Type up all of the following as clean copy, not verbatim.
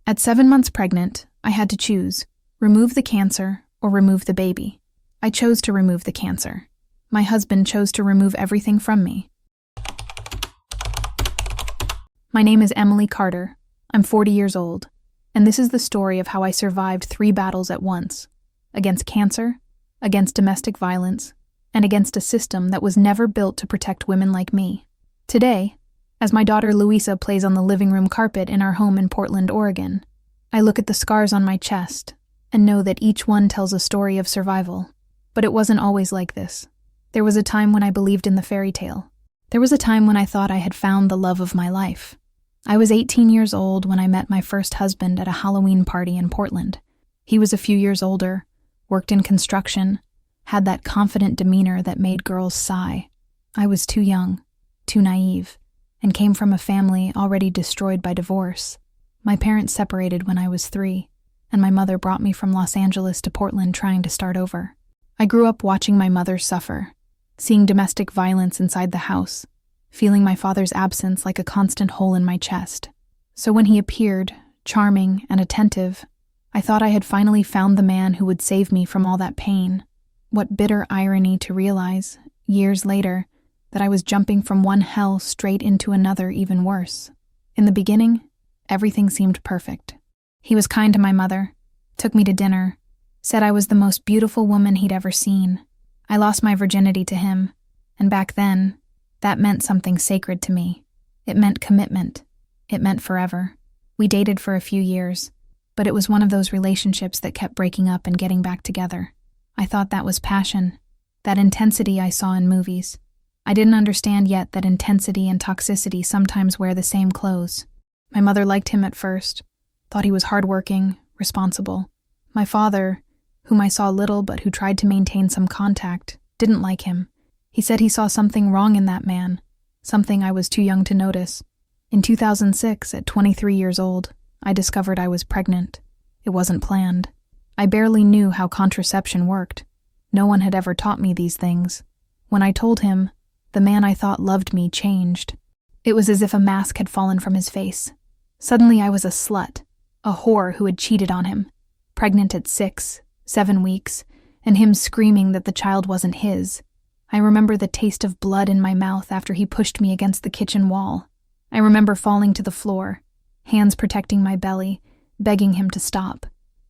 At 7 months pregnant, I had to choose, remove the cancer or remove the baby. I chose to remove the cancer. My husband chose to remove everything from me. My name is Emily Carter. I'm 40 years old, and this is the story of how I survived 3 battles at once: against cancer, against domestic violence, and against a system that was never built to protect women like me. Today, as my daughter Louisa plays on the living room carpet in our home in Portland, Oregon, I look at the scars on my chest and know that each one tells a story of survival. But it wasn't always like this. There was a time when I believed in the fairy tale. There was a time when I thought I had found the love of my life. I was 18 years old when I met my first husband at a Halloween party in Portland. He was a few years older, worked in construction, had that confident demeanor that made girls sigh. I was too young, too naive, and came from a family already destroyed by divorce. My parents separated when I was 3, and my mother brought me from Los Angeles to Portland trying to start over. I grew up watching my mother suffer, seeing domestic violence inside the house, feeling my father's absence like a constant hole in my chest. So when he appeared, charming and attentive, I thought I had finally found the man who would save me from all that pain. What bitter irony to realize, years later, that I was jumping from one hell straight into another even worse. In the beginning, everything seemed perfect. He was kind to my mother, took me to dinner, said I was the most beautiful woman he'd ever seen. I lost my virginity to him, and back then, that meant something sacred to me. It meant commitment. It meant forever. We dated for a few years, but it was one of those relationships that kept breaking up and getting back together. I thought that was passion, that intensity I saw in movies. I didn't understand yet that intensity and toxicity sometimes wear the same clothes. My mother liked him at first, thought he was hardworking, responsible. My father, whom I saw little but who tried to maintain some contact, didn't like him. He said he saw something wrong in that man, something I was too young to notice. In 2006, at 23 years old, I discovered I was pregnant. It wasn't planned. I barely knew how contraception worked. No one had ever taught me these things. When I told him, the man I thought loved me changed. It was as if a mask had fallen from his face. Suddenly I was a slut, a whore who had cheated on him, pregnant at 6, 7 weeks, and him screaming that the child wasn't his. I remember the taste of blood in my mouth after he pushed me against the kitchen wall. I remember falling to the floor, hands protecting my belly, begging him to stop.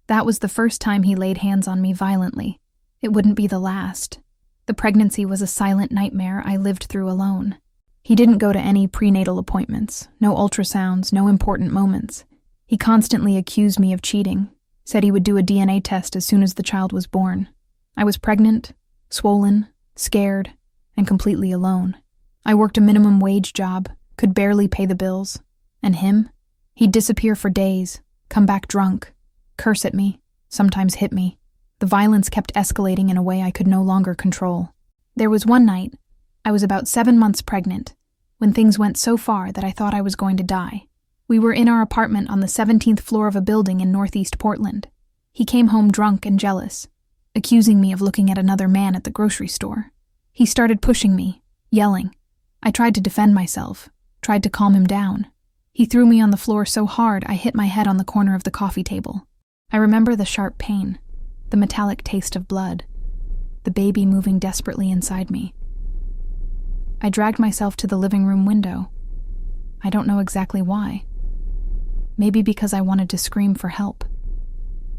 That was the first time he laid hands on me violently. It wouldn't be the last. The pregnancy was a silent nightmare I lived through alone. He didn't go to any prenatal appointments, no ultrasounds, no important moments. He constantly accused me of cheating, said he would do a DNA test as soon as the child was born. I was pregnant, swollen, scared, and completely alone. I worked a minimum wage job, could barely pay the bills. And him? He'd disappear for days, come back drunk, curse at me, sometimes hit me. The violence kept escalating in a way I could no longer control. There was one night, I was about 7 months pregnant, when things went so far that I thought I was going to die. We were in our apartment on the 17th floor of a building in Northeast Portland. He came home drunk and jealous, accusing me of looking at another man at the grocery store. He started pushing me, yelling. I tried to defend myself, tried to calm him down. He threw me on the floor so hard I hit my head on the corner of the coffee table. I remember the sharp pain, the metallic taste of blood, the baby moving desperately inside me. I dragged myself to the living room window. I don't know exactly why. Maybe because I wanted to scream for help.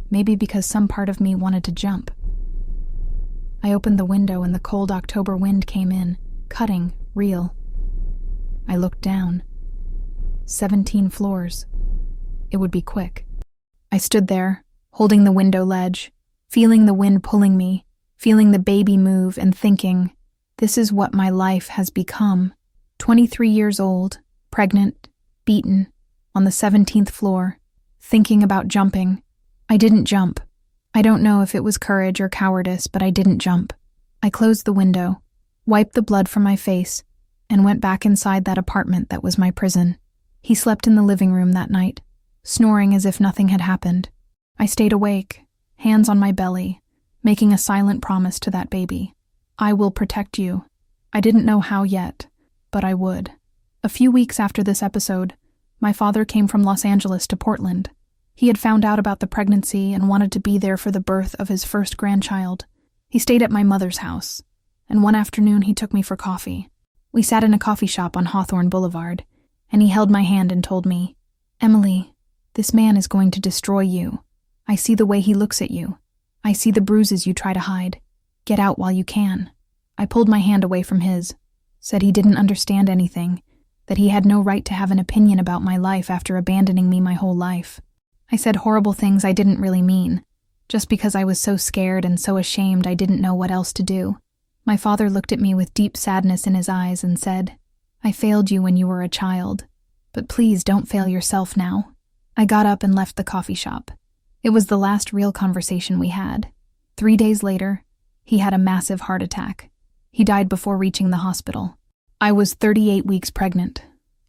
Maybe because some part of me wanted to jump. I opened the window and the cold October wind came in, cutting, real. I looked down. 17 floors. It would be quick. I stood there, holding the window ledge, feeling the wind pulling me, feeling the baby move and thinking, this is what my life has become. 23 years old, pregnant, beaten, on the 17th floor, thinking about jumping. I didn't jump. I don't know if it was courage or cowardice, but I didn't jump. I closed the window, wiped the blood from my face, and went back inside that apartment that was my prison. He slept in the living room that night, snoring as if nothing had happened. I stayed awake, hands on my belly, making a silent promise to that baby. I will protect you. I didn't know how yet, but I would. A few weeks after this episode, my father came from Los Angeles to Portland. He had found out about the pregnancy and wanted to be there for the birth of his first grandchild. He stayed at my mother's house, and one afternoon he took me for coffee. We sat in a coffee shop on Hawthorne Boulevard, and he held my hand and told me, "Emily, this man is going to destroy you. I see the way he looks at you. I see the bruises you try to hide. Get out while you can." I pulled my hand away from his, said he didn't understand anything, that he had no right to have an opinion about my life after abandoning me my whole life. I said horrible things I didn't really mean, just because I was so scared and so ashamed I didn't know what else to do. My father looked at me with deep sadness in his eyes and said, "I failed you when you were a child, but please don't fail yourself now." I got up and left the coffee shop. It was the last real conversation we had. 3 days later, he had a massive heart attack. He died before reaching the hospital. I was 38 weeks pregnant,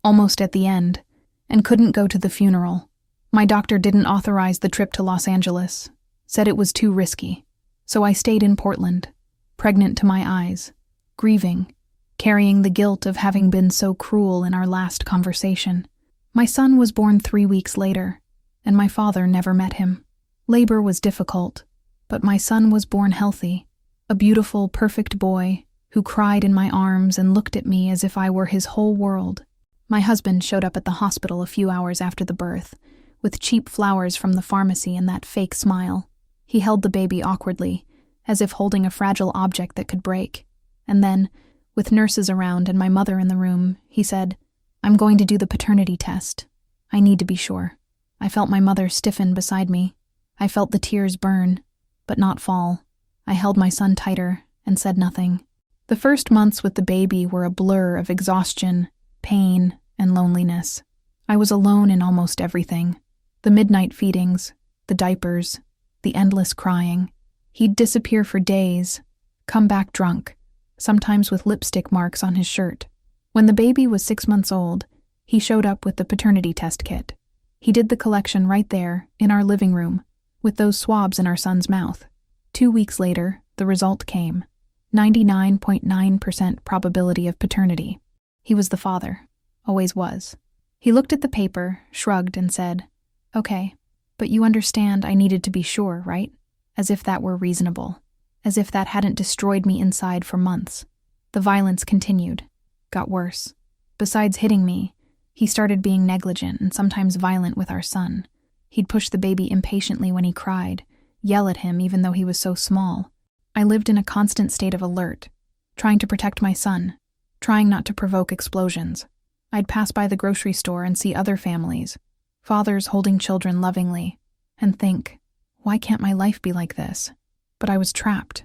almost at the end, and couldn't go to the funeral. My doctor didn't authorize the trip to Los Angeles, said it was too risky. So I stayed in Portland, pregnant to my eyes, grieving, carrying the guilt of having been so cruel in our last conversation. My son was born 3 weeks later, and my father never met him. Labor was difficult, but my son was born healthy, a beautiful, perfect boy who cried in my arms and looked at me as if I were his whole world. My husband showed up at the hospital a few hours after the birth, with cheap flowers from the pharmacy and that fake smile. He held the baby awkwardly, as if holding a fragile object that could break. And then, with nurses around and my mother in the room, he said, "I'm going to do the paternity test. I need to be sure." I felt my mother stiffen beside me. I felt the tears burn, but not fall. I held my son tighter and said nothing. The first months with the baby were a blur of exhaustion, pain, and loneliness. I was alone in almost everything. The midnight feedings, the diapers, the endless crying. He'd disappear for days, come back drunk, sometimes with lipstick marks on his shirt. When the baby was 6 months old, he showed up with the paternity test kit. He did the collection right there, in our living room, with those swabs in our son's mouth. 2 weeks later, the result came. 99.9% probability of paternity. He was the father. Always was. He looked at the paper, shrugged, and said, "Okay, but you understand I needed to be sure, right?" As if that were reasonable. As if that hadn't destroyed me inside for months. The violence continued. Got worse. Besides hitting me, he started being negligent and sometimes violent with our son. He'd push the baby impatiently when he cried, yell at him even though he was so small. I lived in a constant state of alert, trying to protect my son, trying not to provoke explosions. I'd pass by the grocery store and see other families, fathers holding children lovingly, and think, why can't my life be like this? But I was trapped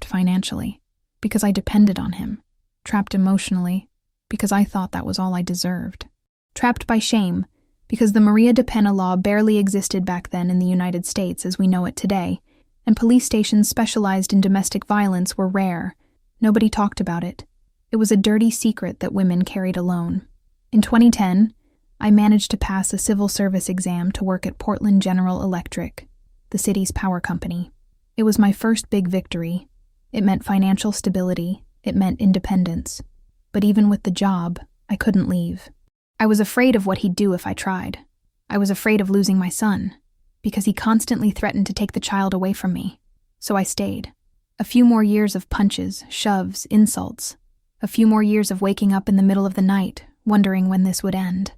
financially, because I depended on him, trapped emotionally, because I thought that was all I deserved, trapped by shame, because the Maria de Pena law barely existed back then in the United States as we know it today, and police stations specialized in domestic violence were rare. Nobody talked about it. It was a dirty secret that women carried alone. In 2010, I managed to pass a civil service exam to work at Portland General Electric, the city's power company. It was my first big victory. It meant financial stability. It meant independence. But even with the job, I couldn't leave. I was afraid of what he'd do if I tried. I was afraid of losing my son, because he constantly threatened to take the child away from me. So I stayed. A few more years of punches, shoves, insults. A few more years of waking up in the middle of the night, wondering when this would end.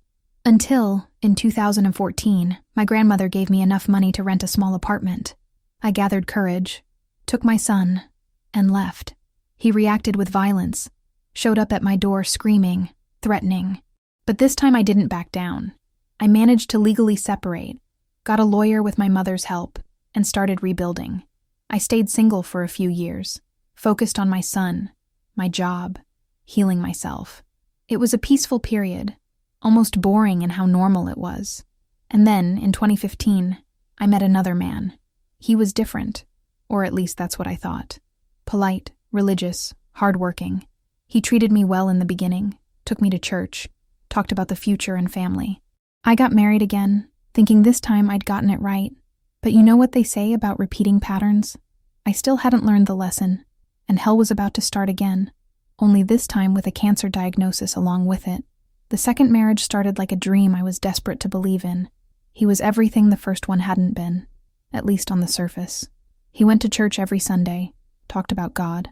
Until, in 2014, my grandmother gave me enough money to rent a small apartment. I gathered courage, took my son, and left. He reacted with violence, showed up at my door screaming, threatening. But this time I didn't back down. I managed to legally separate, got a lawyer with my mother's help, and started rebuilding. I stayed single for a few years, focused on my son, my job, healing myself. It was a peaceful period, almost boring in how normal it was. And then, in 2015, I met another man. He was different, or at least that's what I thought. Polite, religious, hardworking. He treated me well in the beginning, took me to church, talked about the future and family. I got married again, thinking this time I'd gotten it right. But you know what they say about repeating patterns? I still hadn't learned the lesson, and hell was about to start again, only this time with a cancer diagnosis along with it. The second marriage started like a dream I was desperate to believe in. He was everything the first one hadn't been, at least on the surface. He went to church every Sunday, talked about God,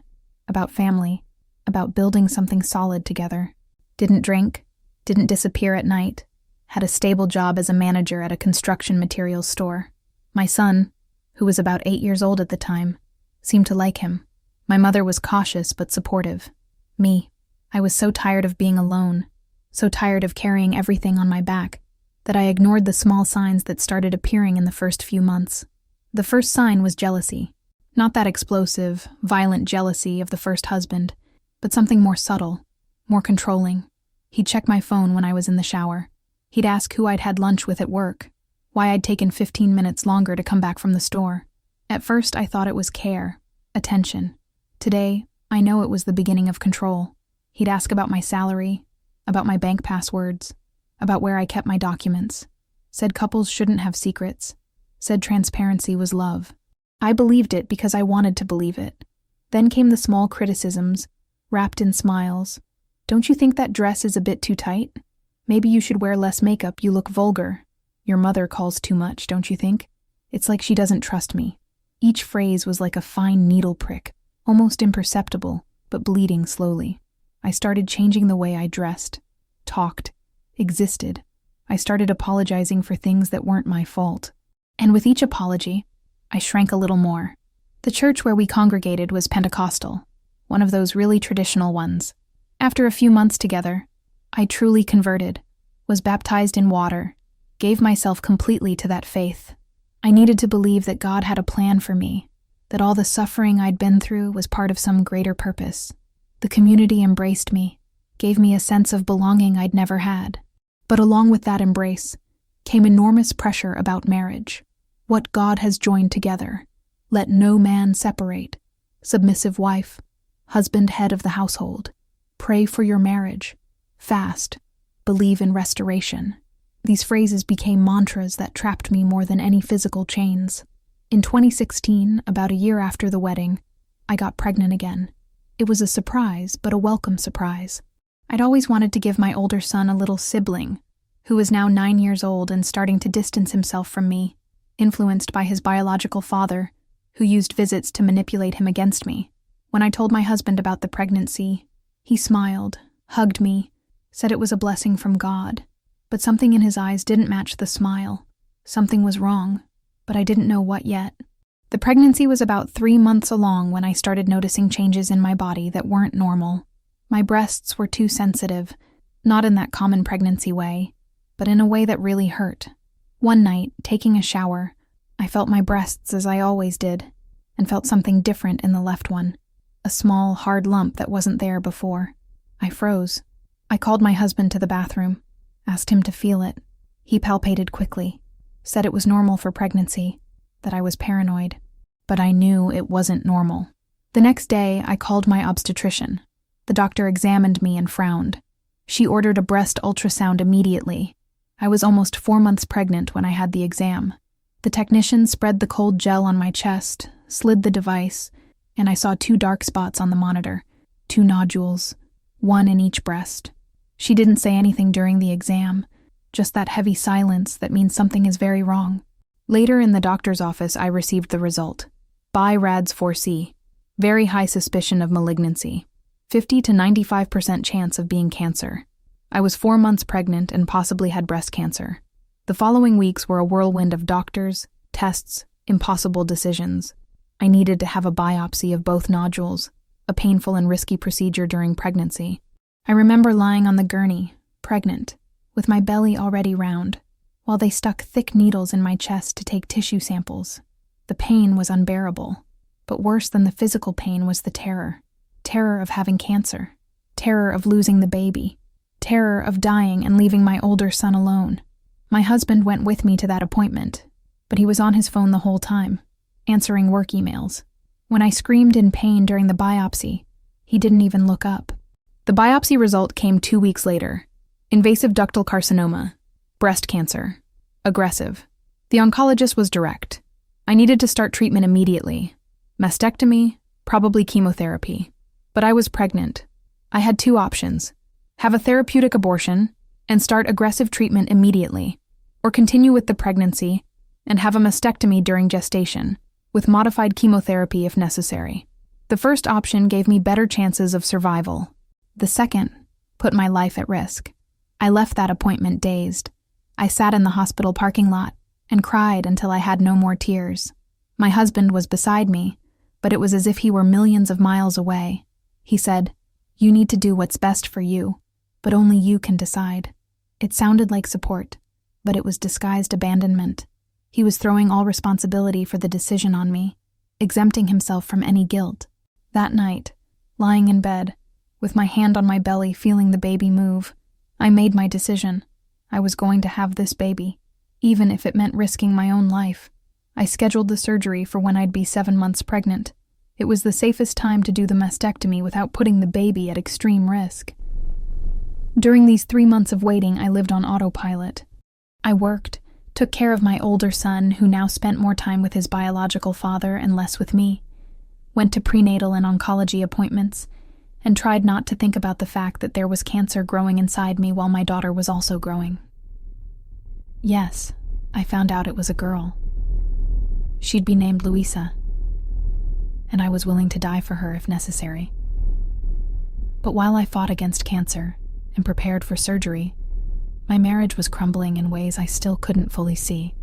about family, about building something solid together. Didn't drink, didn't disappear at night, had a stable job as a manager at a construction materials store. My son, who was about 8 years old at the time, seemed to like him. My mother was cautious but supportive. Me, I was so tired of being alone, so tired of carrying everything on my back, that I ignored the small signs that started appearing in the first few months. The first sign was jealousy. Not that explosive, violent jealousy of the first husband, but something more subtle, more controlling. He'd check my phone when I was in the shower. He'd ask who I'd had lunch with at work, why I'd taken 15 minutes longer to come back from the store. At first, I thought it was care, attention. Today, I know it was the beginning of control. He'd ask about my salary, about my bank passwords, about where I kept my documents. Said couples shouldn't have secrets. Said transparency was love. I believed it because I wanted to believe it. Then came the small criticisms, wrapped in smiles. Don't you think that dress is a bit too tight? Maybe you should wear less makeup, you look vulgar. Your mother calls too much, don't you think? It's like she doesn't trust me. Each phrase was like a fine needle prick, almost imperceptible, but bleeding slowly. I started changing the way I dressed, talked, existed. I started apologizing for things that weren't my fault. And with each apology, I shrank a little more. The church where we congregated was Pentecostal, one of those really traditional ones. After a few months together, I truly converted, was baptized in water, gave myself completely to that faith. I needed to believe that God had a plan for me, that all the suffering I'd been through was part of some greater purpose. The community embraced me, gave me a sense of belonging I'd never had. But along with that embrace came enormous pressure about marriage. What God has joined together, let no man separate. Submissive wife, husband head of the household. Pray for your marriage. Fast. Believe in restoration. These phrases became mantras that trapped me more than any physical chains. In 2016, about a year after the wedding, I got pregnant again. It was a surprise, but a welcome surprise. I'd always wanted to give my older son a little sibling, who was now 9 years old and starting to distance himself from me, influenced by his biological father, who used visits to manipulate him against me. When I told my husband about the pregnancy, he smiled, hugged me, said it was a blessing from God. But something in his eyes didn't match the smile. Something was wrong, but I didn't know what yet. The pregnancy was about 3 months along when I started noticing changes in my body that weren't normal. My breasts were too sensitive, not in that common pregnancy way, but in a way that really hurt. One night, taking a shower, I felt my breasts as I always did, and felt something different in the left one. A small, hard lump that wasn't there before. I froze. I called my husband to the bathroom, asked him to feel it. He palpated quickly, said it was normal for pregnancy, that I was paranoid. But I knew it wasn't normal. The next day, I called my obstetrician. The doctor examined me and frowned. She ordered a breast ultrasound immediately. I was almost 4 months pregnant when I had the exam. The technician spread the cold gel on my chest, slid the device, and I saw 2 dark spots on the monitor, 2 nodules, 1 in each breast. She didn't say anything during the exam, just that heavy silence that means something is very wrong. Later in the doctor's office, I received the result. BI-RADS4C, very high suspicion of malignancy, 50 to 95% chance of being cancer. I was 4 months pregnant and possibly had breast cancer. The following weeks were a whirlwind of doctors, tests, impossible decisions. I needed to have a biopsy of both nodules, a painful and risky procedure during pregnancy. I remember lying on the gurney, pregnant, with my belly already round, while they stuck thick needles in my chest to take tissue samples. The pain was unbearable, but worse than the physical pain was the terror. Terror of having cancer, terror of losing the baby, terror of dying and leaving my older son alone. My husband went with me to that appointment, but he was on his phone the whole time, answering work emails. When I screamed in pain during the biopsy, he didn't even look up. The biopsy result came 2 weeks later. Invasive ductal carcinoma, breast cancer, aggressive. The oncologist was direct. I needed to start treatment immediately. Mastectomy, probably chemotherapy. But I was pregnant. I had 2 options. Have a therapeutic abortion and start aggressive treatment immediately, or continue with the pregnancy and have a mastectomy during gestation, with modified chemotherapy if necessary. The first option gave me better chances of survival. The second put my life at risk. I left that appointment dazed. I sat in the hospital parking lot and cried until I had no more tears. My husband was beside me, but it was as if he were millions of miles away. He said, "You need to do what's best for you, but only you can decide." It sounded like support, but it was disguised abandonment. He was throwing all responsibility for the decision on me, exempting himself from any guilt. That night, lying in bed, with my hand on my belly feeling the baby move, I made my decision. I was going to have this baby, even if it meant risking my own life. I scheduled the surgery for when I'd be 7 months pregnant. It was the safest time to do the mastectomy without putting the baby at extreme risk. During these 3 months of waiting, I lived on autopilot. I worked, took care of my older son, who now spent more time with his biological father and less with me, went to prenatal and oncology appointments, and tried not to think about the fact that there was cancer growing inside me while my daughter was also growing. Yes, I found out it was a girl. She'd be named Louisa, and I was willing to die for her if necessary. But while I fought against cancer and prepared for surgery, my marriage was crumbling in ways I still couldn't fully see.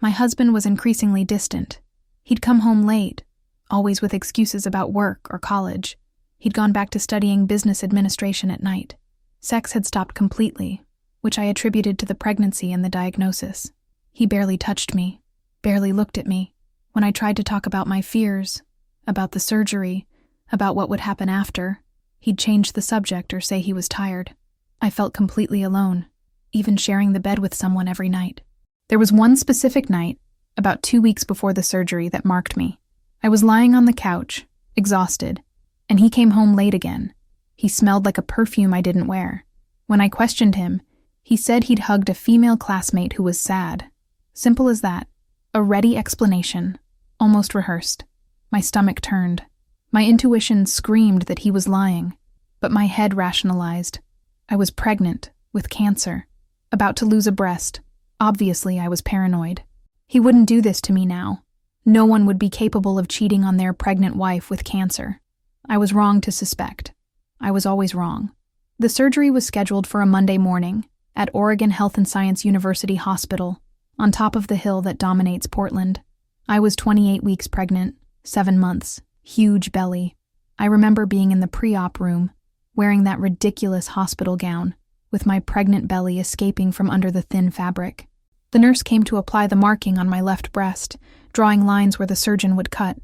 My husband was increasingly distant. He'd come home late, always with excuses about work or college. He'd gone back to studying business administration at night. Sex had stopped completely, which I attributed to the pregnancy and the diagnosis. He barely touched me, barely looked at me. When I tried to talk about my fears, about the surgery, about what would happen after, he'd change the subject or say he was tired. I felt completely alone, even sharing the bed with someone every night. There was one specific night, about 2 weeks before the surgery, that marked me. I was lying on the couch, exhausted, and he came home late again. He smelled like a perfume I didn't wear. When I questioned him, he said he'd hugged a female classmate who was sad. Simple as that. A ready explanation, almost rehearsed. My stomach turned. My intuition screamed that he was lying, but my head rationalized. I was pregnant, with cancer, about to lose a breast. Obviously, I was paranoid. He wouldn't do this to me now. No one would be capable of cheating on their pregnant wife with cancer. I was wrong to suspect. I was always wrong. The surgery was scheduled for a Monday morning at Oregon Health and Science University Hospital, on top of the hill that dominates Portland. I was 28 weeks pregnant, 7 months, huge belly. I remember being in the pre-op room, wearing that ridiculous hospital gown, with my pregnant belly escaping from under the thin fabric. The nurse came to apply the marking on my left breast, drawing lines where the surgeon would cut.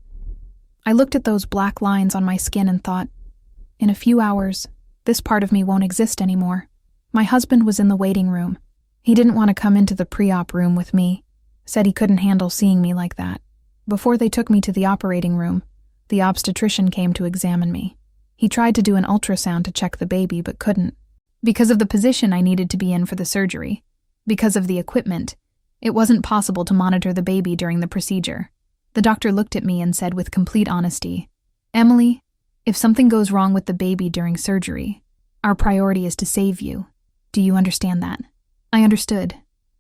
I looked at those black lines on my skin and thought, in a few hours, this part of me won't exist anymore. My husband was in the waiting room. He didn't want to come into the pre-op room with me, said he couldn't handle seeing me like that. Before they took me to the operating room, the obstetrician came to examine me. He tried to do an ultrasound to check the baby, but couldn't. Because of the position I needed to be in for the surgery, because of the equipment, it wasn't possible to monitor the baby during the procedure. The doctor looked at me and said with complete honesty, "Emily, if something goes wrong with the baby during surgery, our priority is to save you. Do you understand that?" I understood,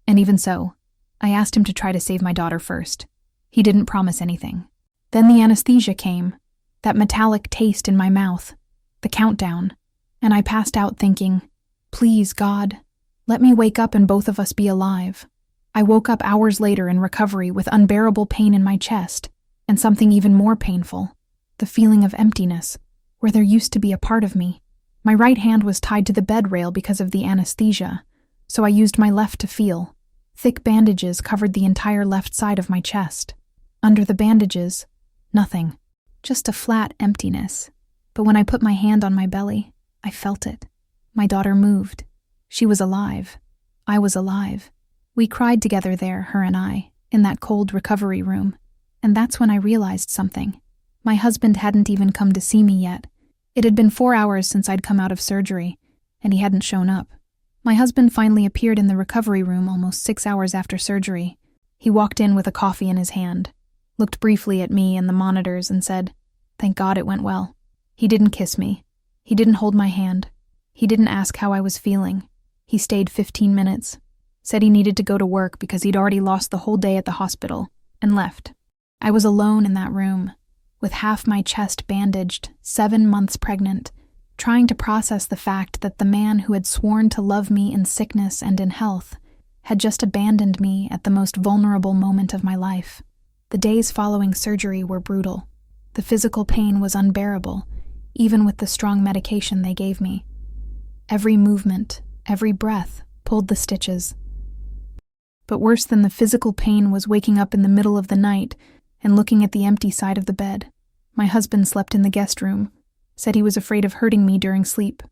and even so, I asked him to try to save my daughter first. He didn't promise anything. Then the anesthesia came, that metallic taste in my mouth, the countdown, and I passed out thinking, "Please, God, let me wake up and both of us be alive." I woke up hours later in recovery with unbearable pain in my chest, and something even more painful, the feeling of emptiness, where there used to be a part of me. My right hand was tied to the bed rail because of the anesthesia, so I used my left to feel. Thick bandages covered the entire left side of my chest. Under the bandages, nothing, just a flat emptiness. But when I put my hand on my belly, I felt it. My daughter moved. She was alive. I was alive. We cried together there, her and I, in that cold recovery room. And that's when I realized something. My husband hadn't even come to see me yet. It had been 4 hours since I'd come out of surgery, and he hadn't shown up. My husband finally appeared in the recovery room almost 6 hours after surgery. He walked in with a coffee in his hand, looked briefly at me and the monitors and said, "Thank God it went well." He didn't kiss me. He didn't hold my hand. He didn't ask how I was feeling. He stayed 15 minutes, said he needed to go to work because he'd already lost the whole day at the hospital, and left. I was alone in that room, with half my chest bandaged, 7 months pregnant, trying to process the fact that the man who had sworn to love me in sickness and in health had just abandoned me at the most vulnerable moment of my life. The days following surgery were brutal. The physical pain was unbearable, even with the strong medication they gave me. Every movement, every breath, pulled the stitches. But worse than the physical pain was waking up in the middle of the night and looking at the empty side of the bed. My husband slept in the guest room, said he was afraid of hurting me during sleep,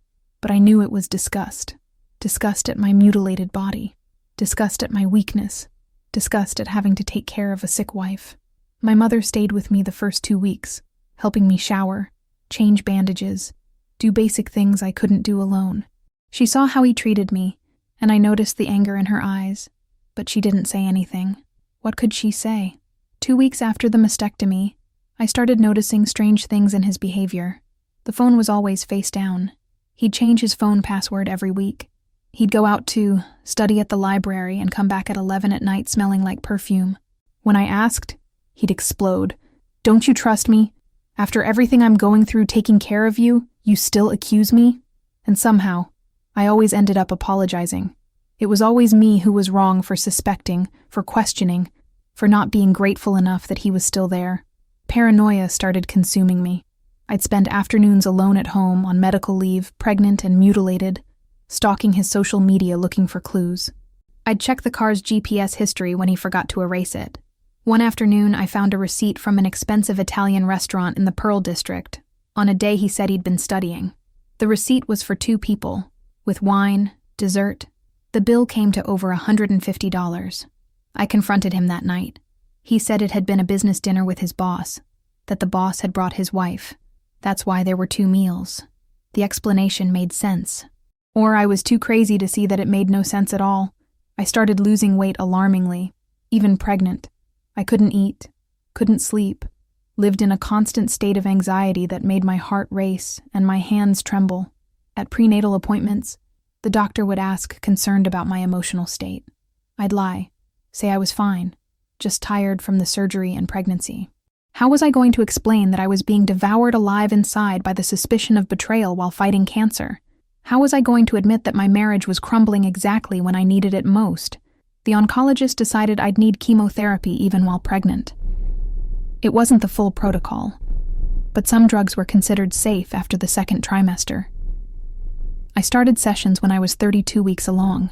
but I knew it was disgust. Disgust at my mutilated body. Disgust at my weakness. Disgust at having to take care of a sick wife. My mother stayed with me the first 2 weeks, helping me shower, change bandages, do basic things I couldn't do alone. She saw how he treated me, and I noticed the anger in her eyes, but she didn't say anything. What could she say? 2 weeks after the mastectomy, I started noticing strange things in his behavior. The phone was always face down. He'd change his phone password every week. He'd go out to study at the library and come back at 11 at night smelling like perfume. When I asked, he'd explode. "Don't you trust me? After everything I'm going through taking care of you, you still accuse me?" And somehow, I always ended up apologizing. It was always me who was wrong for suspecting, for questioning, for not being grateful enough that he was still there. Paranoia started consuming me. I'd spend afternoons alone at home, on medical leave, pregnant and mutilated, stalking his social media looking for clues. I'd check the car's GPS history when he forgot to erase it. One afternoon, I found a receipt from an expensive Italian restaurant in the Pearl District, on a day he said he'd been studying. The receipt was for 2 people, with wine, dessert. The bill came to over $150. I confronted him that night. He said it had been a business dinner with his boss, that the boss had brought his wife. That's why there were 2 meals. The explanation made sense. Or I was too crazy to see that it made no sense at all. I started losing weight alarmingly, even pregnant. I couldn't eat, couldn't sleep, lived in a constant state of anxiety that made my heart race and my hands tremble. At prenatal appointments, the doctor would ask, concerned about my emotional state. I'd lie, say I was fine, just tired from the surgery and pregnancy. How was I going to explain that I was being devoured alive inside by the suspicion of betrayal while fighting cancer? How was I going to admit that my marriage was crumbling exactly when I needed it most? The oncologist decided I'd need chemotherapy even while pregnant. It wasn't the full protocol, but some drugs were considered safe after the 2nd trimester. I started sessions when I was 32 weeks along.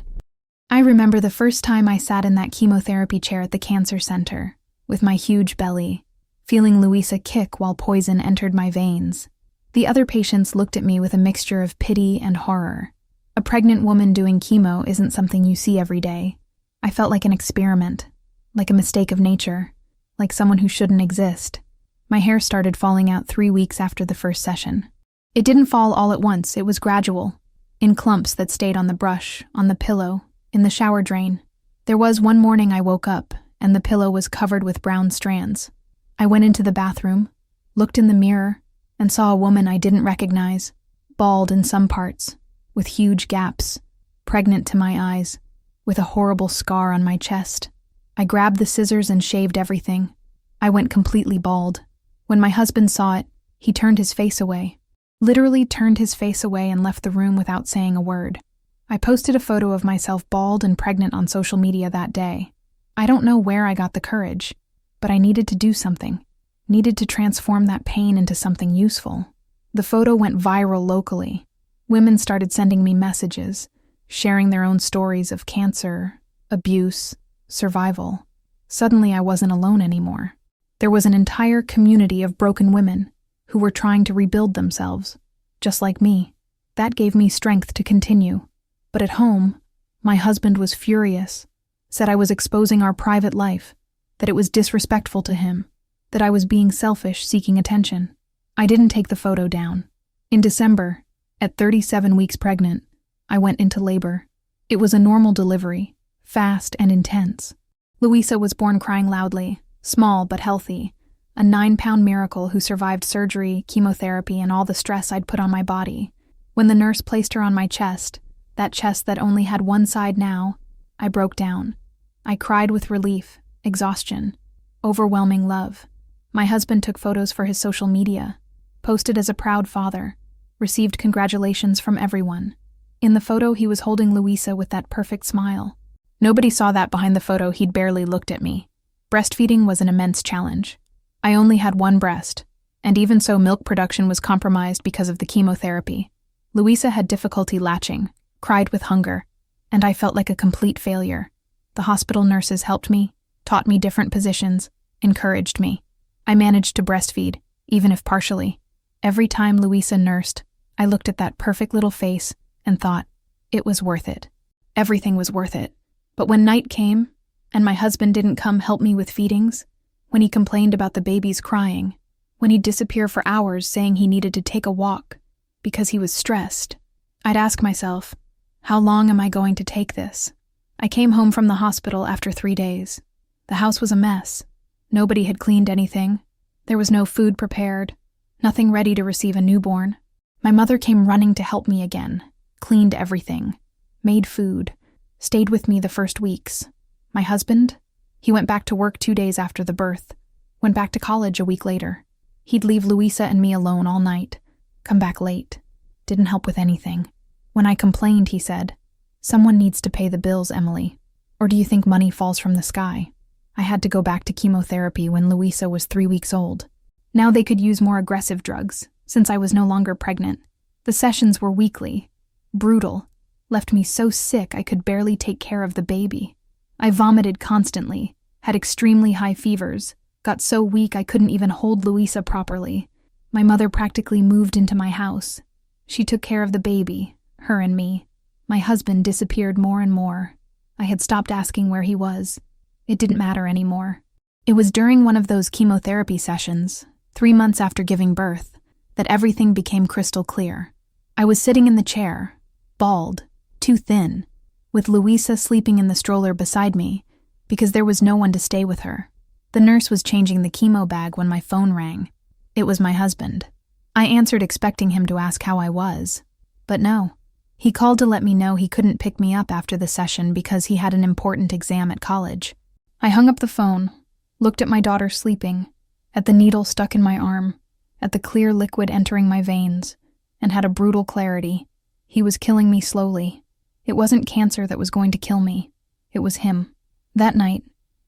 I remember the first time I sat in that chemotherapy chair at the cancer center, with my huge belly, feeling Louisa kick while poison entered my veins. The other patients looked at me with a mixture of pity and horror. A pregnant woman doing chemo isn't something you see every day. I felt like an experiment, like a mistake of nature, like someone who shouldn't exist. My hair started falling out 3 weeks after the first session. It didn't fall all at once, it was gradual, in clumps that stayed on the brush, on the pillow, in the shower drain. There was one morning I woke up, and the pillow was covered with brown strands. I went into the bathroom, looked in the mirror, and saw a woman I didn't recognize, bald in some parts, with huge gaps, pregnant to my eyes, with a horrible scar on my chest. I grabbed the scissors and shaved everything. I went completely bald. When my husband saw it, he turned his face away. Literally turned his face away and left the room without saying a word. I posted a photo of myself bald and pregnant on social media that day. I don't know where I got the courage, but I needed to do something. Needed to transform that pain into something useful. The photo went viral locally. Women started sending me messages, sharing their own stories of cancer, abuse, survival. Suddenly I wasn't alone anymore. There was an entire community of broken women who were trying to rebuild themselves, just like me. That gave me strength to continue. But at home, my husband was furious, said I was exposing our private life, that it was disrespectful to him, that I was being selfish, seeking attention. I didn't take the photo down. In December, at 37 weeks pregnant, I went into labor. It was a normal delivery, fast and intense. Louisa was born crying loudly, small but healthy, a 9-pound miracle who survived surgery, chemotherapy, and all the stress I'd put on my body. When the nurse placed her on my chest, that chest that only had one side now, I broke down. I cried with relief, exhaustion, overwhelming love. My husband took photos for his social media, posted as a proud father, received congratulations from everyone. In the photo, he was holding Louisa with that perfect smile. Nobody saw that behind the photo he'd barely looked at me. Breastfeeding was an immense challenge. I only had one breast, and even so milk production was compromised because of the chemotherapy. Louisa had difficulty latching, cried with hunger, and I felt like a complete failure. The hospital nurses helped me, taught me different positions, encouraged me. I managed to breastfeed, even if partially. Every time Louisa nursed, I looked at that perfect little face and thought, it was worth it. Everything was worth it. But when night came, and my husband didn't come help me with feedings, when he complained about the babies crying, when he'd disappear for hours saying he needed to take a walk because he was stressed, I'd ask myself, how long am I going to take this? I came home from the hospital after 3 days. The house was a mess. Nobody had cleaned anything. There was no food prepared, nothing ready to receive a newborn. My mother came running to help me again, cleaned everything, made food, stayed with me the first weeks. My husband? He went back to work 2 days after the birth, went back to college a week later. He'd leave Louisa and me alone all night, come back late, didn't help with anything. When I complained, he said, "Someone needs to pay the bills, Emily. Or do you think money falls from the sky?" I had to go back to chemotherapy when Louisa was 3 weeks old. Now they could use more aggressive drugs, since I was no longer pregnant. The sessions were weekly, brutal, left me so sick I could barely take care of the baby. I vomited constantly, had extremely high fevers, got so weak I couldn't even hold Louisa properly. My mother practically moved into my house. She took care of the baby, her and me. My husband disappeared more and more. I had stopped asking where he was. It didn't matter anymore. It was during one of those chemotherapy sessions, 3 months after giving birth, that everything became crystal clear. I was sitting in the chair, bald, too thin, with Louisa sleeping in the stroller beside me, because there was no one to stay with her. The nurse was changing the chemo bag when my phone rang. It was my husband. I answered expecting him to ask how I was, but no. He called to let me know he couldn't pick me up after the session because he had an important exam at college. I hung up the phone, looked at my daughter sleeping, at the needle stuck in my arm, at the clear liquid entering my veins, and had a brutal clarity. He was killing me slowly. It wasn't cancer that was going to kill me. It was him. That night,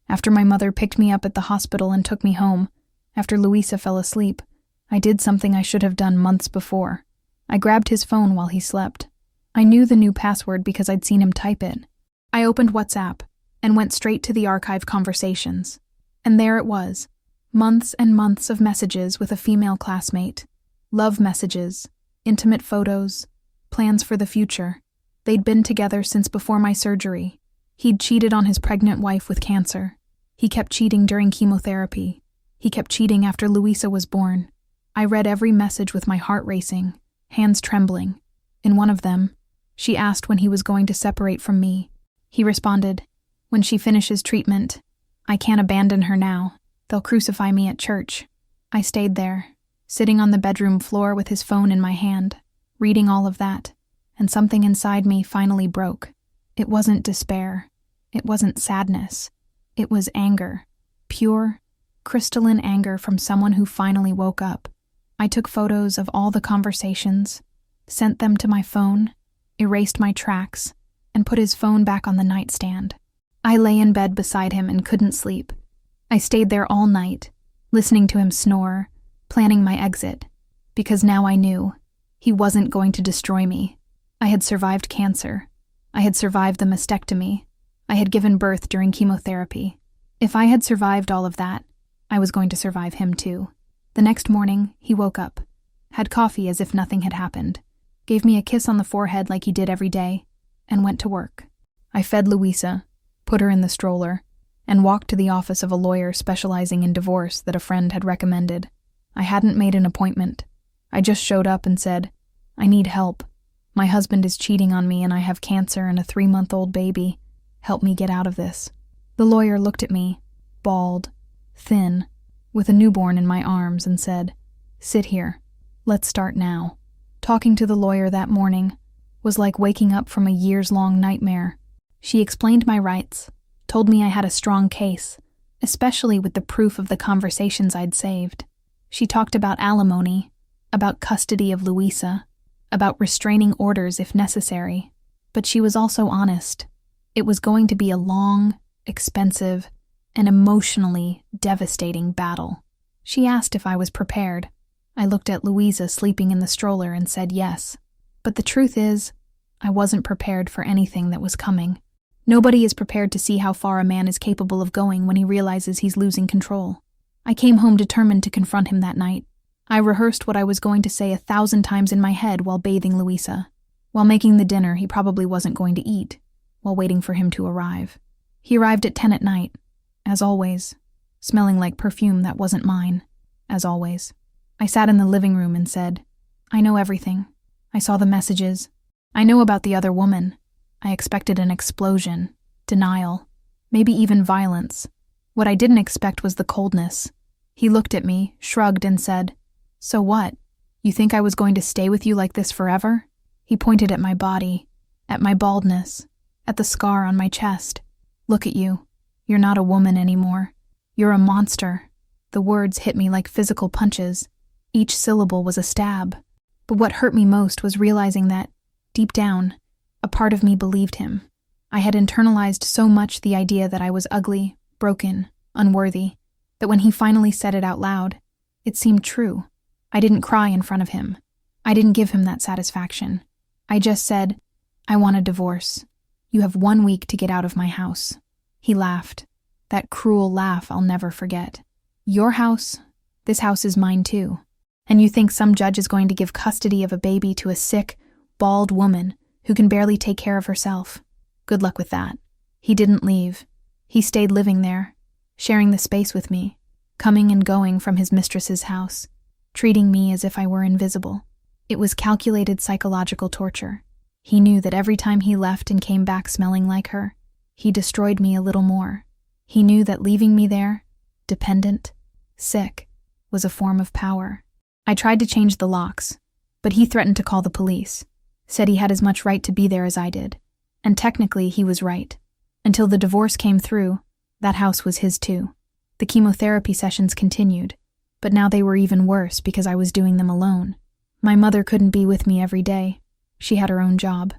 after my mother picked me up at the hospital and took me home, after Louisa fell asleep, I did something I should have done months before. I grabbed his phone while he slept. I knew the new password because I'd seen him type it. I opened WhatsApp and went straight to the archive conversations. And there it was, months and months of messages with a female classmate. Love messages, intimate photos, plans for the future. They'd been together since before my surgery. He'd cheated on his pregnant wife with cancer. He kept cheating during chemotherapy. He kept cheating after Louisa was born. I read every message with my heart racing, hands trembling. In one of them, she asked when he was going to separate from me. He responded, "When she finishes treatment. I can't abandon her now. They'll crucify me at church." I stayed there, sitting on the bedroom floor with his phone in my hand, reading all of that, and something inside me finally broke. It wasn't despair. It wasn't sadness. It was anger. Pure, crystalline anger from someone who finally woke up. I took photos of all the conversations, sent them to my phone, erased my tracks, and put his phone back on the nightstand. I lay in bed beside him and couldn't sleep. I stayed there all night, listening to him snore, planning my exit, because now I knew he wasn't going to destroy me. I had survived cancer. I had survived the mastectomy. I had given birth during chemotherapy. If I had survived all of that, I was going to survive him too. The next morning, he woke up, had coffee as if nothing had happened, gave me a kiss on the forehead like he did every day, and went to work. I fed Louisa, put her in the stroller, and walked to the office of a lawyer specializing in divorce that a friend had recommended. I hadn't made an appointment. I just showed up and said, "I need help. My husband is cheating on me and I have cancer and a 3-month-old baby. Help me get out of this." The lawyer looked at me, bald, thin, with a newborn in my arms, and said, "Sit here. Let's start now." Talking to the lawyer that morning was like waking up from a years-long nightmare. She explained my rights, told me I had a strong case, especially with the proof of the conversations I'd saved. She talked about alimony, about custody of Louisa, about restraining orders if necessary, but she was also honest. It was going to be a long, expensive, and emotionally devastating battle. She asked if I was prepared. I looked at Louisa sleeping in the stroller and said yes. But the truth is, I wasn't prepared for anything that was coming. Nobody is prepared to see how far a man is capable of going when he realizes he's losing control. I came home determined to confront him that night. I rehearsed what I was going to say 1,000 times in my head while bathing Louisa. While making the dinner he probably wasn't going to eat, while waiting for him to arrive. He arrived at 10 at night, as always, smelling like perfume that wasn't mine, as always. I sat in the living room and said, I know everything. I saw the messages. I know about the other woman. I expected an explosion, denial, maybe even violence. What I didn't expect was the coldness. He looked at me, shrugged, and said, So what? You think I was going to stay with you like this forever? He pointed at my body, at my baldness, at the scar on my chest. Look at you. You're not a woman anymore. You're a monster. The words hit me like physical punches. Each syllable was a stab. But what hurt me most was realizing that, deep down, a part of me believed him. I had internalized so much the idea that I was ugly, broken, unworthy, that when he finally said it out loud, it seemed true. I didn't cry in front of him. I didn't give him that satisfaction. I just said, I want a divorce. You have 1 week to get out of my house. He laughed. That cruel laugh I'll never forget. Your house? This house is mine too. And you think some judge is going to give custody of a baby to a sick, bald woman who can barely take care of herself? Good luck with that. He didn't leave. He stayed living there, sharing the space with me, coming and going from his mistress's house, treating me as if I were invisible. It was calculated psychological torture. He knew that every time he left and came back smelling like her, he destroyed me a little more. He knew that leaving me there, dependent, sick, was a form of power. I tried to change the locks, but he threatened to call the police, said he had as much right to be there as I did. And technically he was right. Until the divorce came through, that house was his too. The chemotherapy sessions continued, but now they were even worse because I was doing them alone. My mother couldn't be with me every day. She had her own job.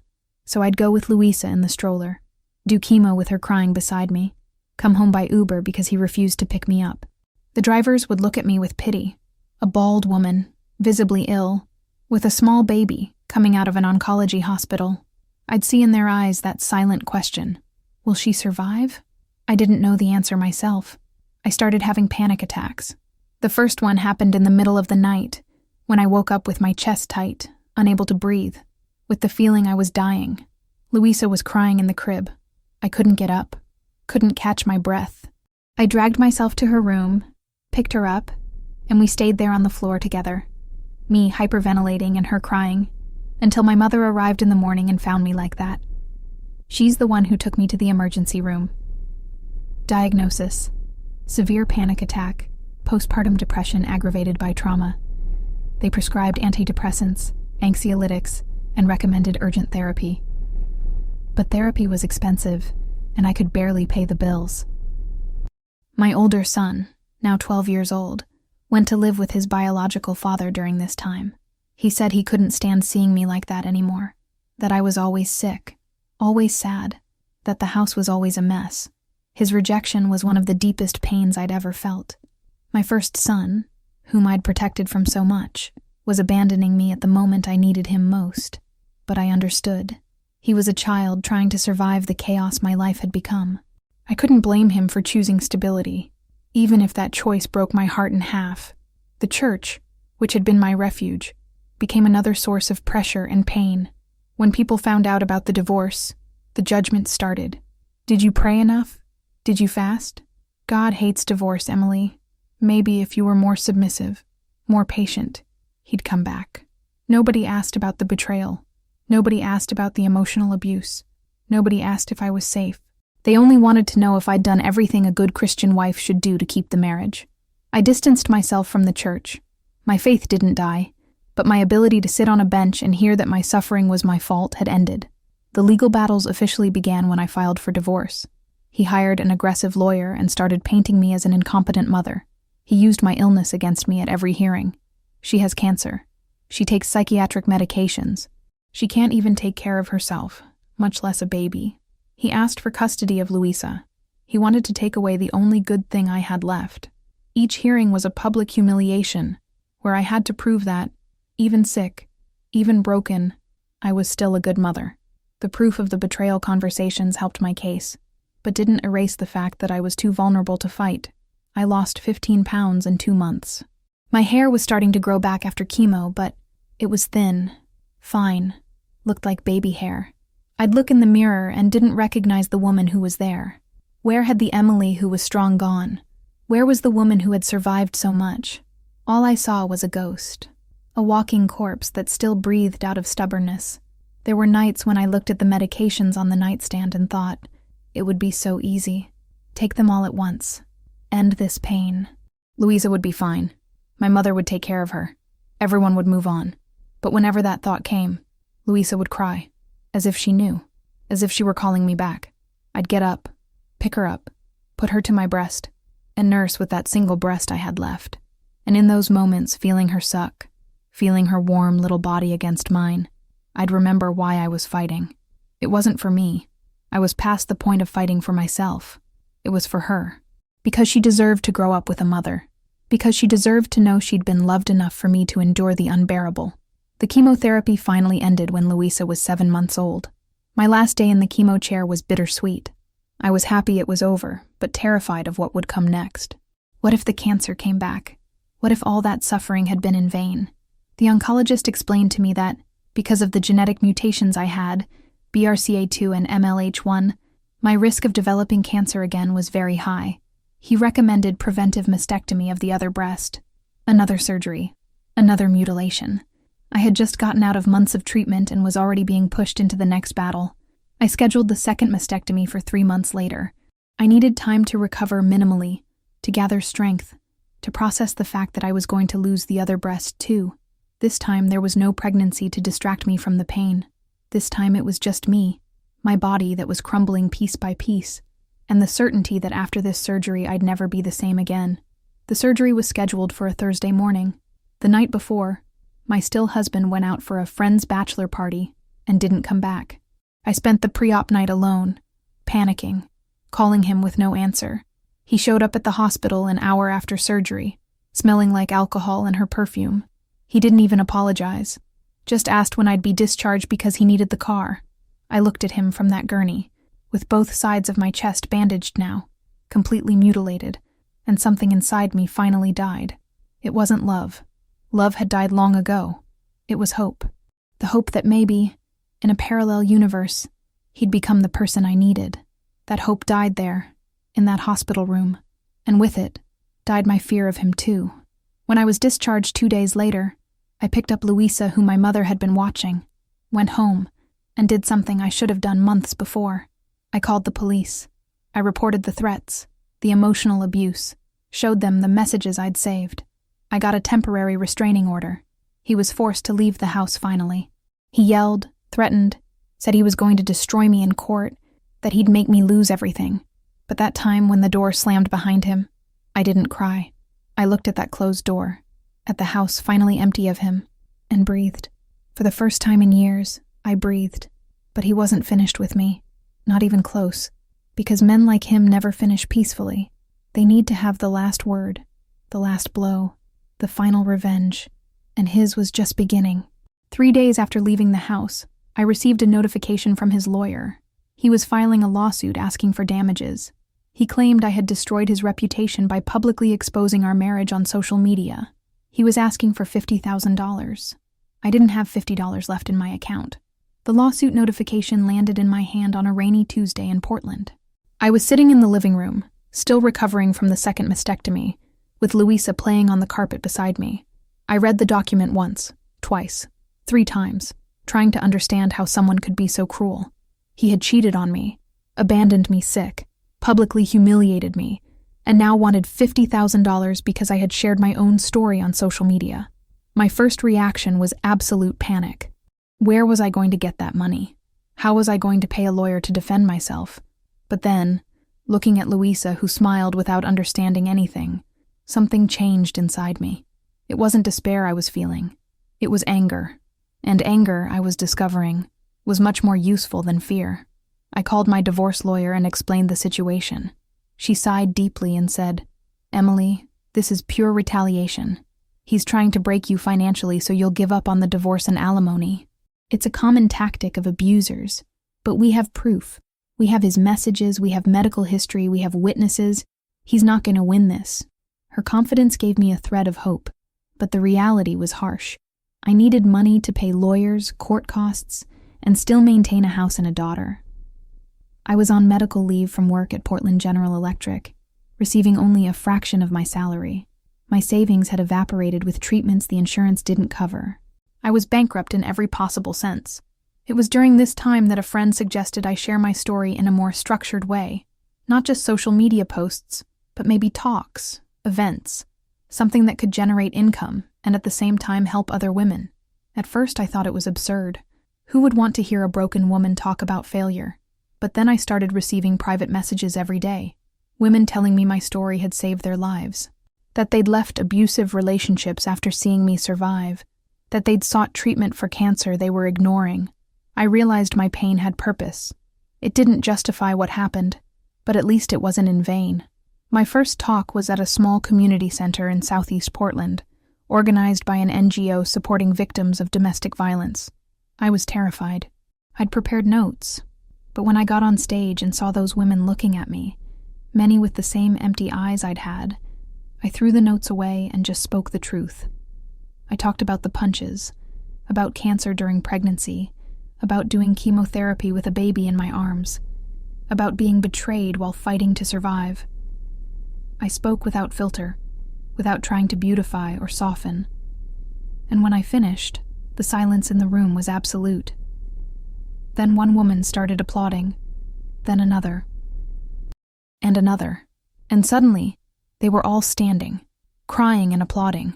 So I'd go with Louisa in the stroller, do chemo with her crying beside me, come home by Uber because he refused to pick me up. The drivers would look at me with pity. A bald woman, visibly ill, with a small baby coming out of an oncology hospital. I'd see in their eyes that silent question, will she survive? I didn't know the answer myself. I started having panic attacks. The first one happened in the middle of the night, when I woke up with my chest tight, unable to breathe, with the feeling I was dying. Louisa was crying in the crib. I couldn't get up, couldn't catch my breath. I dragged myself to her room, picked her up, and we stayed there on the floor together, me hyperventilating and her crying, until my mother arrived in the morning and found me like that. She's the one who took me to the emergency room. Diagnosis: severe panic attack, postpartum depression aggravated by trauma. They prescribed antidepressants, anxiolytics, and recommended urgent therapy. But therapy was expensive, and I could barely pay the bills. My older son, now 12 years old, went to live with his biological father during this time. He said he couldn't stand seeing me like that anymore, that I was always sick, always sad, that the house was always a mess. His rejection was one of the deepest pains I'd ever felt. My first son, whom I'd protected from so much, was abandoning me at the moment I needed him most. But I understood. He was a child trying to survive the chaos my life had become. I couldn't blame him for choosing stability, even if that choice broke my heart in half. The church, which had been my refuge, became another source of pressure and pain. When people found out about the divorce, the judgment started. Did you pray enough? Did you fast? God hates divorce, Emily. Maybe if you were more submissive, more patient, he'd come back. Nobody asked about the betrayal. Nobody asked about the emotional abuse. Nobody asked if I was safe. They only wanted to know if I'd done everything a good Christian wife should do to keep the marriage. I distanced myself from the church. My faith didn't die, but my ability to sit on a bench and hear that my suffering was my fault had ended. The legal battles officially began when I filed for divorce. He hired an aggressive lawyer and started painting me as an incompetent mother. He used my illness against me at every hearing. She has cancer. She takes psychiatric medications. She can't even take care of herself, much less a baby. He asked for custody of Luisa. He wanted to take away the only good thing I had left. Each hearing was a public humiliation, where I had to prove that, even sick, even broken, I was still a good mother. The proof of the betrayal conversations helped my case, but didn't erase the fact that I was too vulnerable to fight. I lost 15 pounds in 2 months. My hair was starting to grow back after chemo, but it was thin, fine, looked like baby hair. I'd look in the mirror and didn't recognize the woman who was there. Where had the Emily who was strong gone? Where was the woman who had survived so much? All I saw was a ghost, a walking corpse that still breathed out of stubbornness. There were nights when I looked at the medications on the nightstand and thought, it would be so easy. Take them all at once. End this pain. Luisa would be fine. My mother would take care of her. Everyone would move on. But whenever that thought came, Luisa would cry, as if she knew, as if she were calling me back. I'd get up, pick her up, put her to my breast, and nurse with that single breast I had left. And in those moments, feeling her suck, feeling her warm little body against mine, I'd remember why I was fighting. It wasn't for me. I was past the point of fighting for myself. It was for her. Because she deserved to grow up with a mother. Because she deserved to know she'd been loved enough for me to endure the unbearable. The chemotherapy finally ended when Luisa was 7 months old. My last day in the chemo chair was bittersweet. I was happy it was over, but terrified of what would come next. What if the cancer came back? What if all that suffering had been in vain? The oncologist explained to me that, because of the genetic mutations I had, BRCA2 and MLH1, my risk of developing cancer again was very high. He recommended preventive mastectomy of the other breast. Another surgery. Another mutilation. I had just gotten out of months of treatment and was already being pushed into the next battle. I scheduled the second mastectomy for 3 months later. I needed time to recover minimally, to gather strength, to process the fact that I was going to lose the other breast too. This time there was no pregnancy to distract me from the pain. This time it was just me, my body that was crumbling piece by piece, and the certainty that after this surgery I'd never be the same again. The surgery was scheduled for a Thursday morning. The night before, my still husband went out for a friend's bachelor party and didn't come back. I spent the pre-op night alone, panicking, calling him with no answer. He showed up at the hospital an hour after surgery, smelling like alcohol and her perfume. He didn't even apologize, just asked when I'd be discharged because he needed the car. I looked at him from that gurney, with both sides of my chest bandaged now, completely mutilated, and something inside me finally died. It wasn't love. Love had died long ago. It was hope. The hope that maybe, in a parallel universe, he'd become the person I needed. That hope died there, in that hospital room, and with it, died my fear of him too. When I was discharged 2 days later, I picked up Luisa, who my mother had been watching, went home, and did something I should have done months before. I called the police. I reported the threats, the emotional abuse, showed them the messages I'd saved. I got a temporary restraining order. He was forced to leave the house finally. He yelled, threatened, said he was going to destroy me in court, that he'd make me lose everything. But that time when the door slammed behind him, I didn't cry. I looked at that closed door, at the house finally empty of him, and breathed. For the first time in years, I breathed. But he wasn't finished with me, not even close, because men like him never finish peacefully. They need to have the last word, the last blow, the final revenge, and his was just beginning. 3 days after leaving the house, I received a notification from his lawyer. He was filing a lawsuit asking for damages. He claimed I had destroyed his reputation by publicly exposing our marriage on social media. He was asking for $50,000. I didn't have $50 left in my account. The lawsuit notification landed in my hand on a rainy Tuesday in Portland. I was sitting in the living room, still recovering from the second mastectomy, with Luisa playing on the carpet beside me. I read the document once, twice, 3 times, trying to understand how someone could be so cruel. He had cheated on me, abandoned me sick, publicly humiliated me, and now wanted $50,000 because I had shared my own story on social media. My first reaction was absolute panic. Where was I going to get that money? How was I going to pay a lawyer to defend myself? But then, looking at Louisa, who smiled without understanding anything, something changed inside me. It wasn't despair I was feeling. It was anger. And anger, I was discovering, was much more useful than fear. I called my divorce lawyer and explained the situation. She sighed deeply and said, "Emily, this is pure retaliation. He's trying to break you financially so you'll give up on the divorce and alimony. It's a common tactic of abusers, but we have proof. We have his messages, we have medical history, we have witnesses. He's not going to win this." Her confidence gave me a thread of hope, but the reality was harsh. I needed money to pay lawyers, court costs, and still maintain a house and a daughter. I was on medical leave from work at Portland General Electric, receiving only a fraction of my salary. My savings had evaporated with treatments the insurance didn't cover. I was bankrupt in every possible sense. It was during this time that a friend suggested I share my story in a more structured way, not just social media posts, but maybe talks, events, something that could generate income and at the same time help other women. At first I thought it was absurd. Who would want to hear a broken woman talk about failure? But then I started receiving private messages every day, women telling me my story had saved their lives, that they'd left abusive relationships after seeing me survive, that they'd sought treatment for cancer they were ignoring. I realized my pain had purpose. It didn't justify what happened, but at least it wasn't in vain. My first talk was at a small community center in Southeast Portland, organized by an NGO supporting victims of domestic violence. I was terrified. I'd prepared notes, but when I got on stage and saw those women looking at me, many with the same empty eyes I'd had, I threw the notes away and just spoke the truth. I talked about the punches, about cancer during pregnancy, about doing chemotherapy with a baby in my arms, about being betrayed while fighting to survive. I spoke without filter, without trying to beautify or soften. And when I finished, the silence in the room was absolute. Then one woman started applauding, then another, and another. And suddenly, they were all standing, crying and applauding.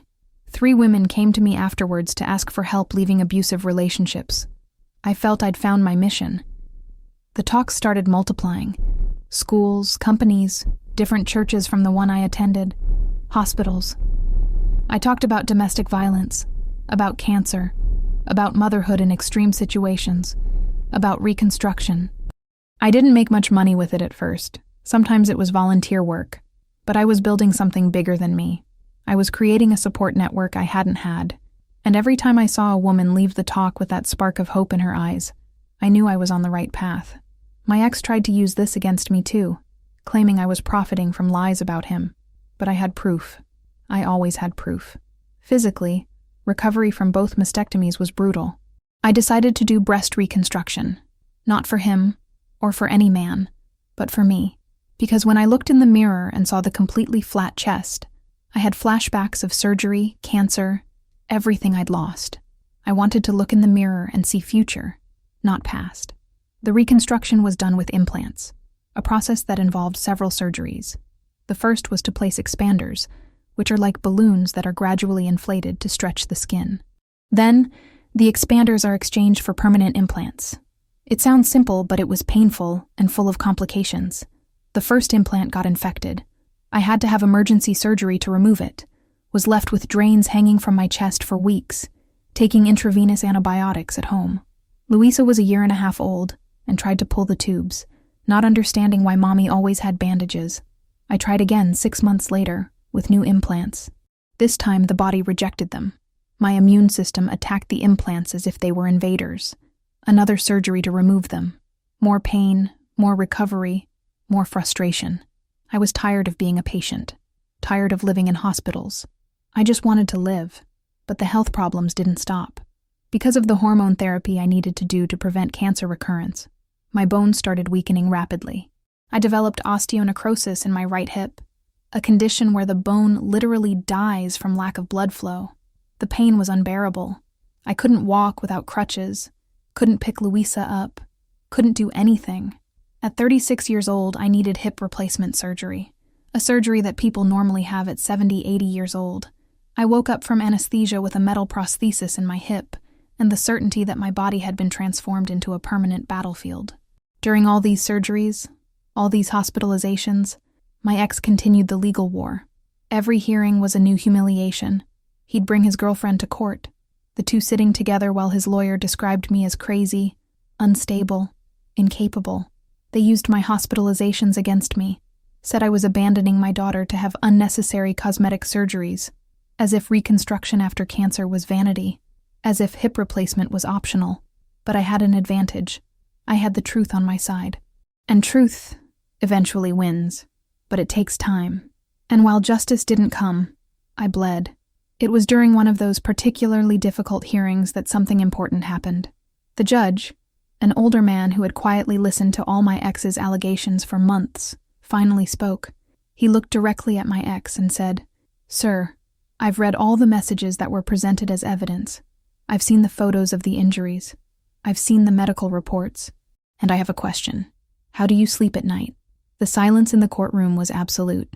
3 women came to me afterwards to ask for help leaving abusive relationships. I felt I'd found my mission. The talks started multiplying. Schools, companies, different churches from the one I attended, hospitals. I talked about domestic violence, about cancer, about motherhood in extreme situations, about reconstruction. I didn't make much money with it at first. Sometimes it was volunteer work, but I was building something bigger than me. I was creating a support network I hadn't had, and every time I saw a woman leave the talk with that spark of hope in her eyes, I knew I was on the right path. My ex tried to use this against me too, claiming I was profiting from lies about him, but I had proof. I always had proof. Physically, recovery from both mastectomies was brutal. I decided to do breast reconstruction, not for him or for any man, but for me, because when I looked in the mirror and saw the completely flat chest, I had flashbacks of surgery, cancer, everything I'd lost. I wanted to look in the mirror and see future, not past. The reconstruction was done with implants, a process that involved several surgeries. The first was to place expanders, which are like balloons that are gradually inflated to stretch the skin. Then, the expanders are exchanged for permanent implants. It sounds simple, but it was painful and full of complications. The first implant got infected. I had to have emergency surgery to remove it, was left with drains hanging from my chest for weeks, taking intravenous antibiotics at home. Louisa was 1.5 years old and tried to pull the tubes, not understanding why mommy always had bandages. I tried again 6 months later with new implants. This time the body rejected them. My immune system attacked the implants as if they were invaders. Another surgery to remove them. More pain, more recovery, more frustration. I was tired of being a patient, tired of living in hospitals. I just wanted to live, but the health problems didn't stop. Because of the hormone therapy I needed to do to prevent cancer recurrence, my bones started weakening rapidly. I developed osteonecrosis in my right hip, a condition where the bone literally dies from lack of blood flow. The pain was unbearable. I couldn't walk without crutches, couldn't pick Louisa up, couldn't do anything. At 36 years old, I needed hip replacement surgery, a surgery that people normally have at 70, 80 years old. I woke up from anesthesia with a metal prosthesis in my hip, and the certainty that my body had been transformed into a permanent battlefield. During all these surgeries, all these hospitalizations, my ex continued the legal war. Every hearing was a new humiliation. He'd bring his girlfriend to court, the two sitting together while his lawyer described me as crazy, unstable, incapable. They used my hospitalizations against me, said I was abandoning my daughter to have unnecessary cosmetic surgeries, as if reconstruction after cancer was vanity, as if hip replacement was optional. But I had an advantage. I had the truth on my side. And truth eventually wins, but it takes time. And while justice didn't come, I bled. It was during one of those particularly difficult hearings that something important happened. The judge, an older man who had quietly listened to all my ex's allegations for months, finally spoke. He looked directly at my ex and said, "Sir, I've read all the messages that were presented as evidence. I've seen the photos of the injuries. I've seen the medical reports. And I have a question. How do you sleep at night?" The silence in the courtroom was absolute.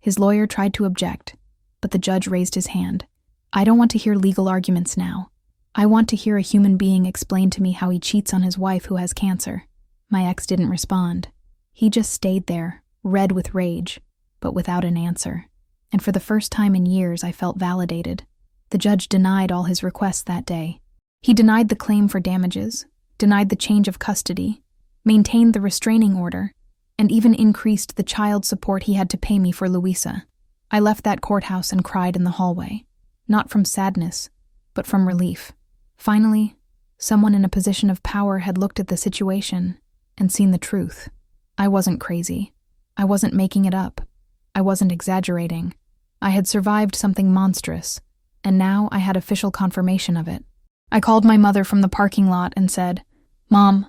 His lawyer tried to object, but the judge raised his hand. "I don't want to hear legal arguments now. I want to hear a human being explain to me how he cheats on his wife who has cancer." My ex didn't respond. He just stayed there, red with rage, but without an answer. And for the first time in years, I felt validated. The judge denied all his requests that day. He denied the claim for damages, denied the change of custody, maintained the restraining order, and even increased the child support he had to pay me for Louisa. I left that courthouse and cried in the hallway, not from sadness, but from relief. Finally, someone in a position of power had looked at the situation and seen the truth. I wasn't crazy. I wasn't making it up. I wasn't exaggerating. I had survived something monstrous, and now I had official confirmation of it. I called my mother from the parking lot and said, "Mom,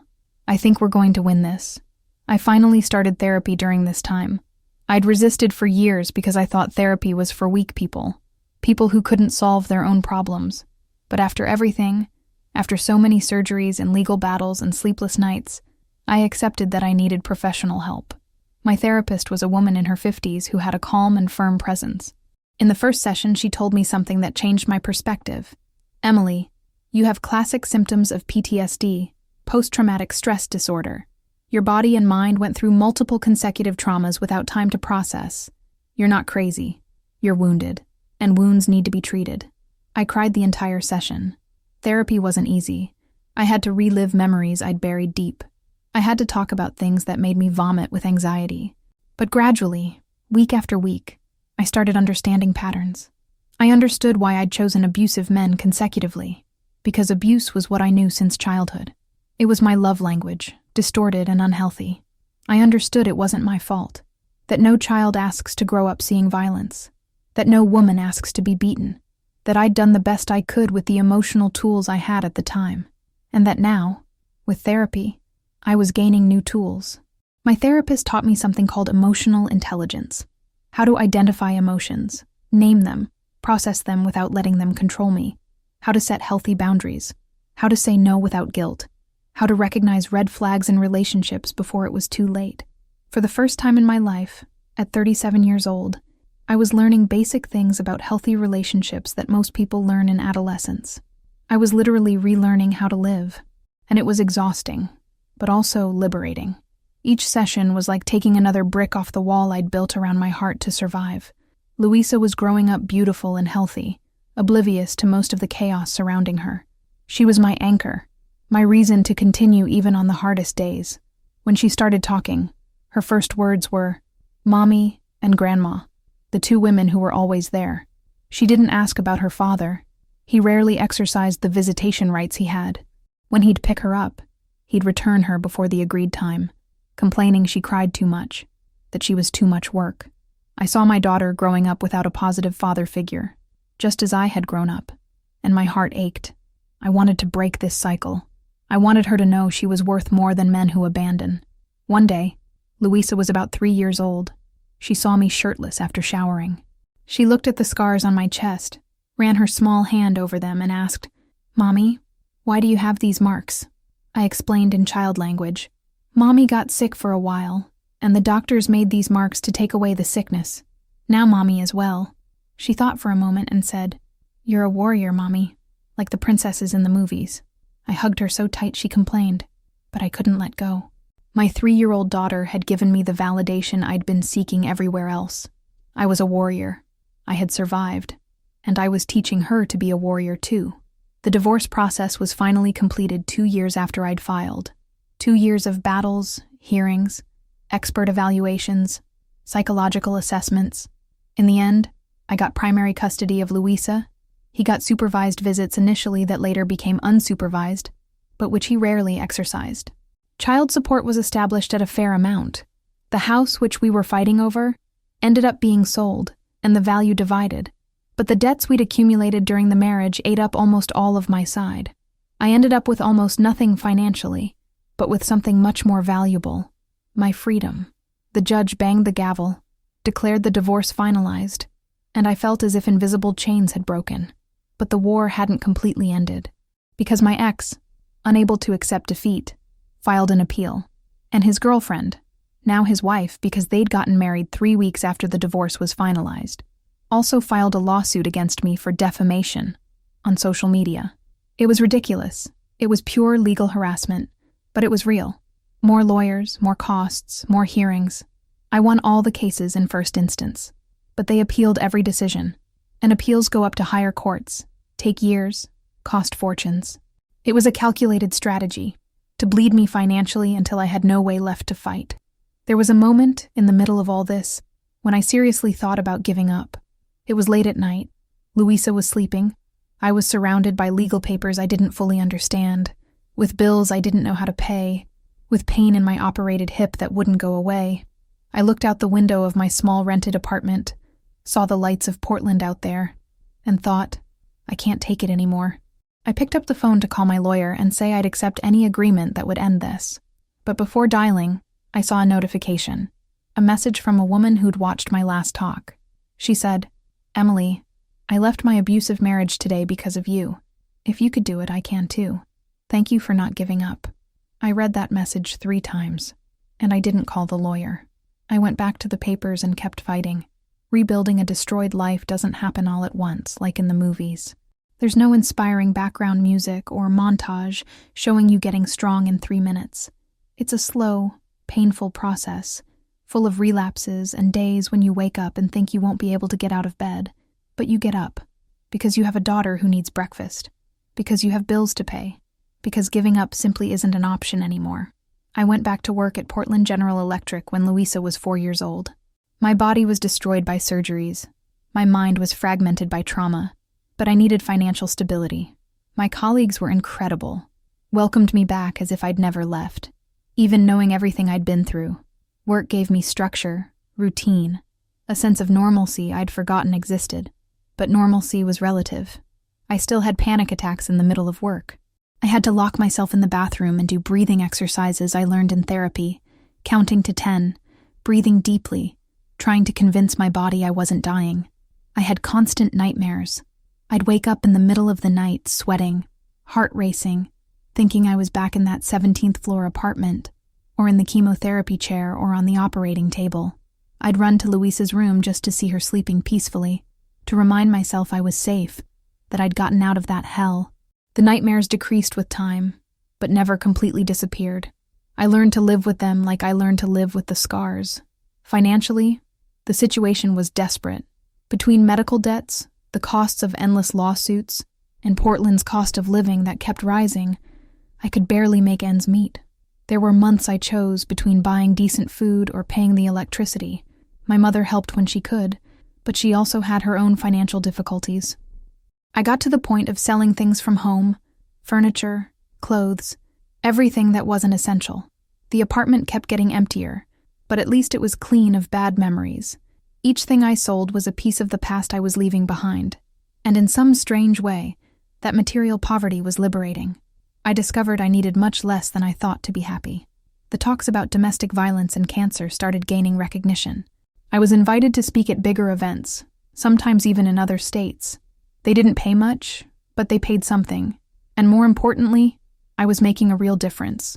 I think we're going to win this." I finally started therapy during this time. I'd resisted for years because I thought therapy was for weak people, people who couldn't solve their own problems. But after everything, after so many surgeries and legal battles and sleepless nights, I accepted that I needed professional help. My therapist was a woman in her 50s who had a calm and firm presence. In the first session, she told me something that changed my perspective. "Emily, you have classic symptoms of PTSD, post-traumatic stress disorder. Your body and mind went through multiple consecutive traumas without time to process. You're not crazy. You're wounded, and wounds need to be treated." I cried the entire session. Therapy wasn't easy. I had to relive memories I'd buried deep. I had to talk about things that made me vomit with anxiety. But gradually, week after week, I started understanding patterns. I understood why I'd chosen abusive men consecutively, because abuse was what I knew since childhood. It was my love language, distorted and unhealthy. I understood it wasn't my fault, that no child asks to grow up seeing violence, that no woman asks to be beaten, that I'd done the best I could with the emotional tools I had at the time, and that now, with therapy, I was gaining new tools. My therapist taught me something called emotional intelligence. How to identify emotions, name them, process them without letting them control me. How to set healthy boundaries. How to say no without guilt. How to recognize red flags in relationships before it was too late. For the first time in my life, at 37 years old, I was learning basic things about healthy relationships that most people learn in adolescence. I was literally relearning how to live, and it was exhausting, but also liberating. Each session was like taking another brick off the wall I'd built around my heart to survive. Louisa was growing up beautiful and healthy, oblivious to most of the chaos surrounding her. She was my anchor, my reason to continue even on the hardest days. When she started talking, her first words were, "Mommy" and "Grandma," the two women who were always there. She didn't ask about her father. He rarely exercised the visitation rights he had. When he'd pick her up, he'd return her before the agreed time, complaining she cried too much, that she was too much work. I saw my daughter growing up without a positive father figure, just as I had grown up, and my heart ached. I wanted to break this cycle. I wanted her to know she was worth more than men who abandon. One day, Louisa was about 3 years old. She saw me shirtless after showering. She looked at the scars on my chest, ran her small hand over them, and asked, "Mommy, why do you have these marks?" I explained in child language. "Mommy got sick for a while, and the doctors made these marks to take away the sickness. Now Mommy is well." She thought for a moment and said, "You're a warrior, Mommy, like the princesses in the movies. I hugged her so tight she complained, but I couldn't let go. My 3-year-old daughter had given me the validation I'd been seeking everywhere else. I was a warrior. I had survived, and I was teaching her to be a warrior too. The divorce process was finally completed 2 years after I'd filed. 2 years of battles, hearings, expert evaluations, psychological assessments. In the end, I got primary custody of Luisa. He got supervised visits initially that later became unsupervised, but which he rarely exercised. Child support was established at a fair amount. The house which we were fighting over ended up being sold, and the value divided. But the debts we'd accumulated during the marriage ate up almost all of my side. I ended up with almost nothing financially, but with something much more valuable: my freedom. The judge banged the gavel, declared the divorce finalized, and I felt as if invisible chains had broken. But the war hadn't completely ended, because my ex, unable to accept defeat, filed an appeal, and his girlfriend, now his wife because they'd gotten married 3 weeks after the divorce was finalized, also filed a lawsuit against me for defamation on social media. It was ridiculous. It was pure legal harassment, but it was real. More lawyers, more costs, more hearings. I won all the cases in first instance, but they appealed every decision, and appeals go up to higher courts, take years, cost fortunes. It was a calculated strategy to bleed me financially until I had no way left to fight. There was a moment in the middle of all this when I seriously thought about giving up. It was late at night. Luisa was sleeping. I was surrounded by legal papers I didn't fully understand, with bills I didn't know how to pay, with pain in my operated hip that wouldn't go away. I looked out the window of my small rented apartment, saw the lights of Portland out there, and thought, I can't take it anymore. I picked up the phone to call my lawyer and say I'd accept any agreement that would end this. But before dialing, I saw a notification, a message from a woman who'd watched my last talk. She said, "Emily, I left my abusive marriage today because of you. If you could do it, I can too. Thank you for not giving up." I read that message 3 times, and I didn't call the lawyer. I went back to the papers and kept fighting. Rebuilding a destroyed life doesn't happen all at once, like in the movies. There's no inspiring background music or montage showing you getting strong in 3 minutes. It's a slow, painful process, full of relapses and days when you wake up and think you won't be able to get out of bed. But you get up, because you have a daughter who needs breakfast, because you have bills to pay, because giving up simply isn't an option anymore. I went back to work at Portland General Electric when Luisa was 4 years old. My body was destroyed by surgeries. My mind was fragmented by trauma. But I needed financial stability. My colleagues were incredible, welcomed me back as if I'd never left, even knowing everything I'd been through. Work gave me structure, routine, a sense of normalcy I'd forgotten existed. But normalcy was relative. I still had panic attacks in the middle of work. I had to lock myself in the bathroom and do breathing exercises I learned in therapy, counting to 10, breathing deeply, trying to convince my body I wasn't dying. I had constant nightmares. I'd wake up in the middle of the night, sweating, heart racing, thinking I was back in that 17th floor apartment, or in the chemotherapy chair or on the operating table. I'd run to Luisa's room just to see her sleeping peacefully, to remind myself I was safe, that I'd gotten out of that hell. The nightmares decreased with time, but never completely disappeared. I learned to live with them like I learned to live with the scars. Financially, the situation was desperate. Between medical debts, the costs of endless lawsuits, and Portland's cost of living that kept rising, I could barely make ends meet. There were months I chose between buying decent food or paying the electricity. My mother helped when she could, but she also had her own financial difficulties. I got to the point of selling things from home, furniture, clothes, everything that wasn't essential. The apartment kept getting emptier, but at least it was clean of bad memories. Each thing I sold was a piece of the past I was leaving behind, and in some strange way, that material poverty was liberating. I discovered I needed much less than I thought to be happy. The talks about domestic violence and cancer started gaining recognition. I was invited to speak at bigger events, sometimes even in other states. They didn't pay much, but they paid something, and more importantly, I was making a real difference.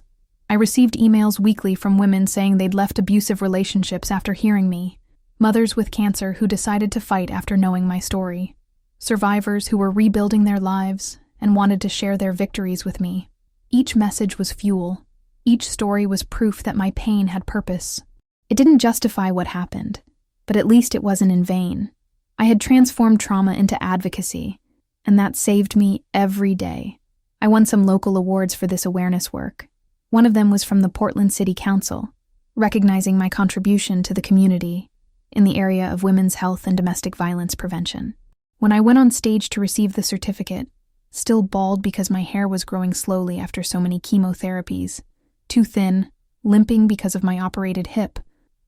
I received emails weekly from women saying they'd left abusive relationships after hearing me. Mothers with cancer who decided to fight after knowing my story. Survivors who were rebuilding their lives, and wanted to share their victories with me. Each message was fuel. Each story was proof that my pain had purpose. It didn't justify what happened, but at least it wasn't in vain. I had transformed trauma into advocacy, and that saved me every day. I won some local awards for this awareness work. One of them was from the Portland City Council, recognizing my contribution to the community in the area of women's health and domestic violence prevention. When I went on stage to receive the certificate, still bald because my hair was growing slowly after so many chemotherapies, too thin, limping because of my operated hip,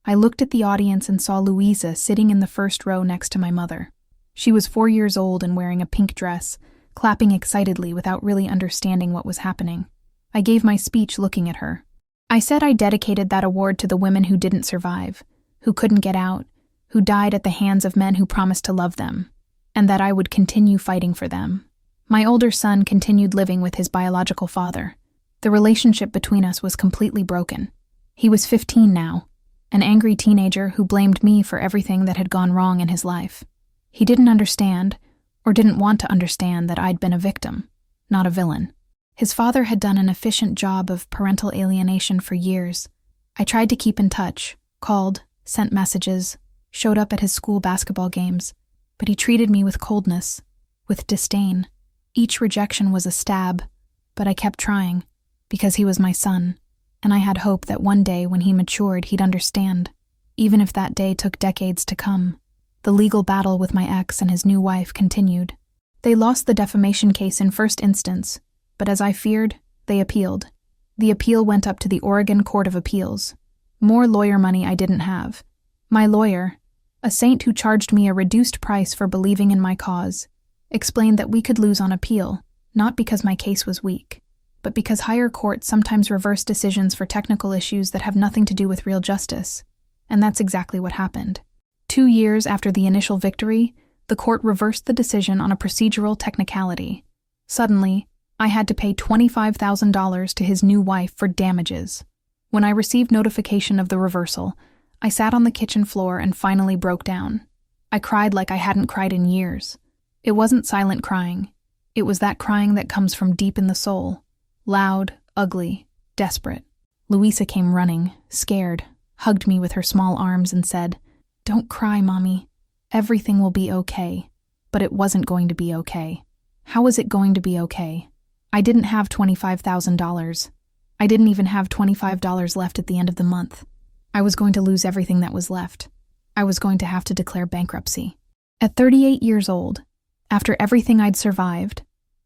I looked at the audience and saw Louisa sitting in the first row next to my mother. She was 4 years old and wearing a pink dress, clapping excitedly without really understanding what was happening. I gave my speech looking at her. I said I dedicated that award to the women who didn't survive, who couldn't get out, who died at the hands of men who promised to love them, and that I would continue fighting for them. My older son continued living with his biological father. The relationship between us was completely broken. He was 15 now, an angry teenager who blamed me for everything that had gone wrong in his life. He didn't understand, or didn't want to understand, that I'd been a victim, not a villain. His father had done an efficient job of parental alienation for years. I tried to keep in touch, called, sent messages, showed up at his school basketball games, but he treated me with coldness, with disdain. Each rejection was a stab, but I kept trying, because he was my son, and I had hope that one day when he matured he'd understand, even if that day took decades to come. The legal battle with my ex and his new wife continued. They lost the defamation case in first instance, but as I feared, they appealed. The appeal went up to the Oregon Court of Appeals. More lawyer money I didn't have. My lawyer, a saint who charged me a reduced price for believing in my cause, explained that we could lose on appeal, not because my case was weak, but because higher courts sometimes reverse decisions for technical issues that have nothing to do with real justice. And that's exactly what happened. 2 years after the initial victory, the court reversed the decision on a procedural technicality. Suddenly, I had to pay $25,000 to his new wife for damages. When I received notification of the reversal, I sat on the kitchen floor and finally broke down. I cried like I hadn't cried in years. It wasn't silent crying. It was that crying that comes from deep in the soul. Loud, ugly, desperate. Louisa came running, scared, hugged me with her small arms and said, "Don't cry, Mommy. Everything will be okay." But it wasn't going to be okay. How was it going to be okay? I didn't have $25,000. I didn't even have $25 left at the end of the month. I was going to lose everything that was left. I was going to have to declare bankruptcy. At 38 years old, after everything I'd survived,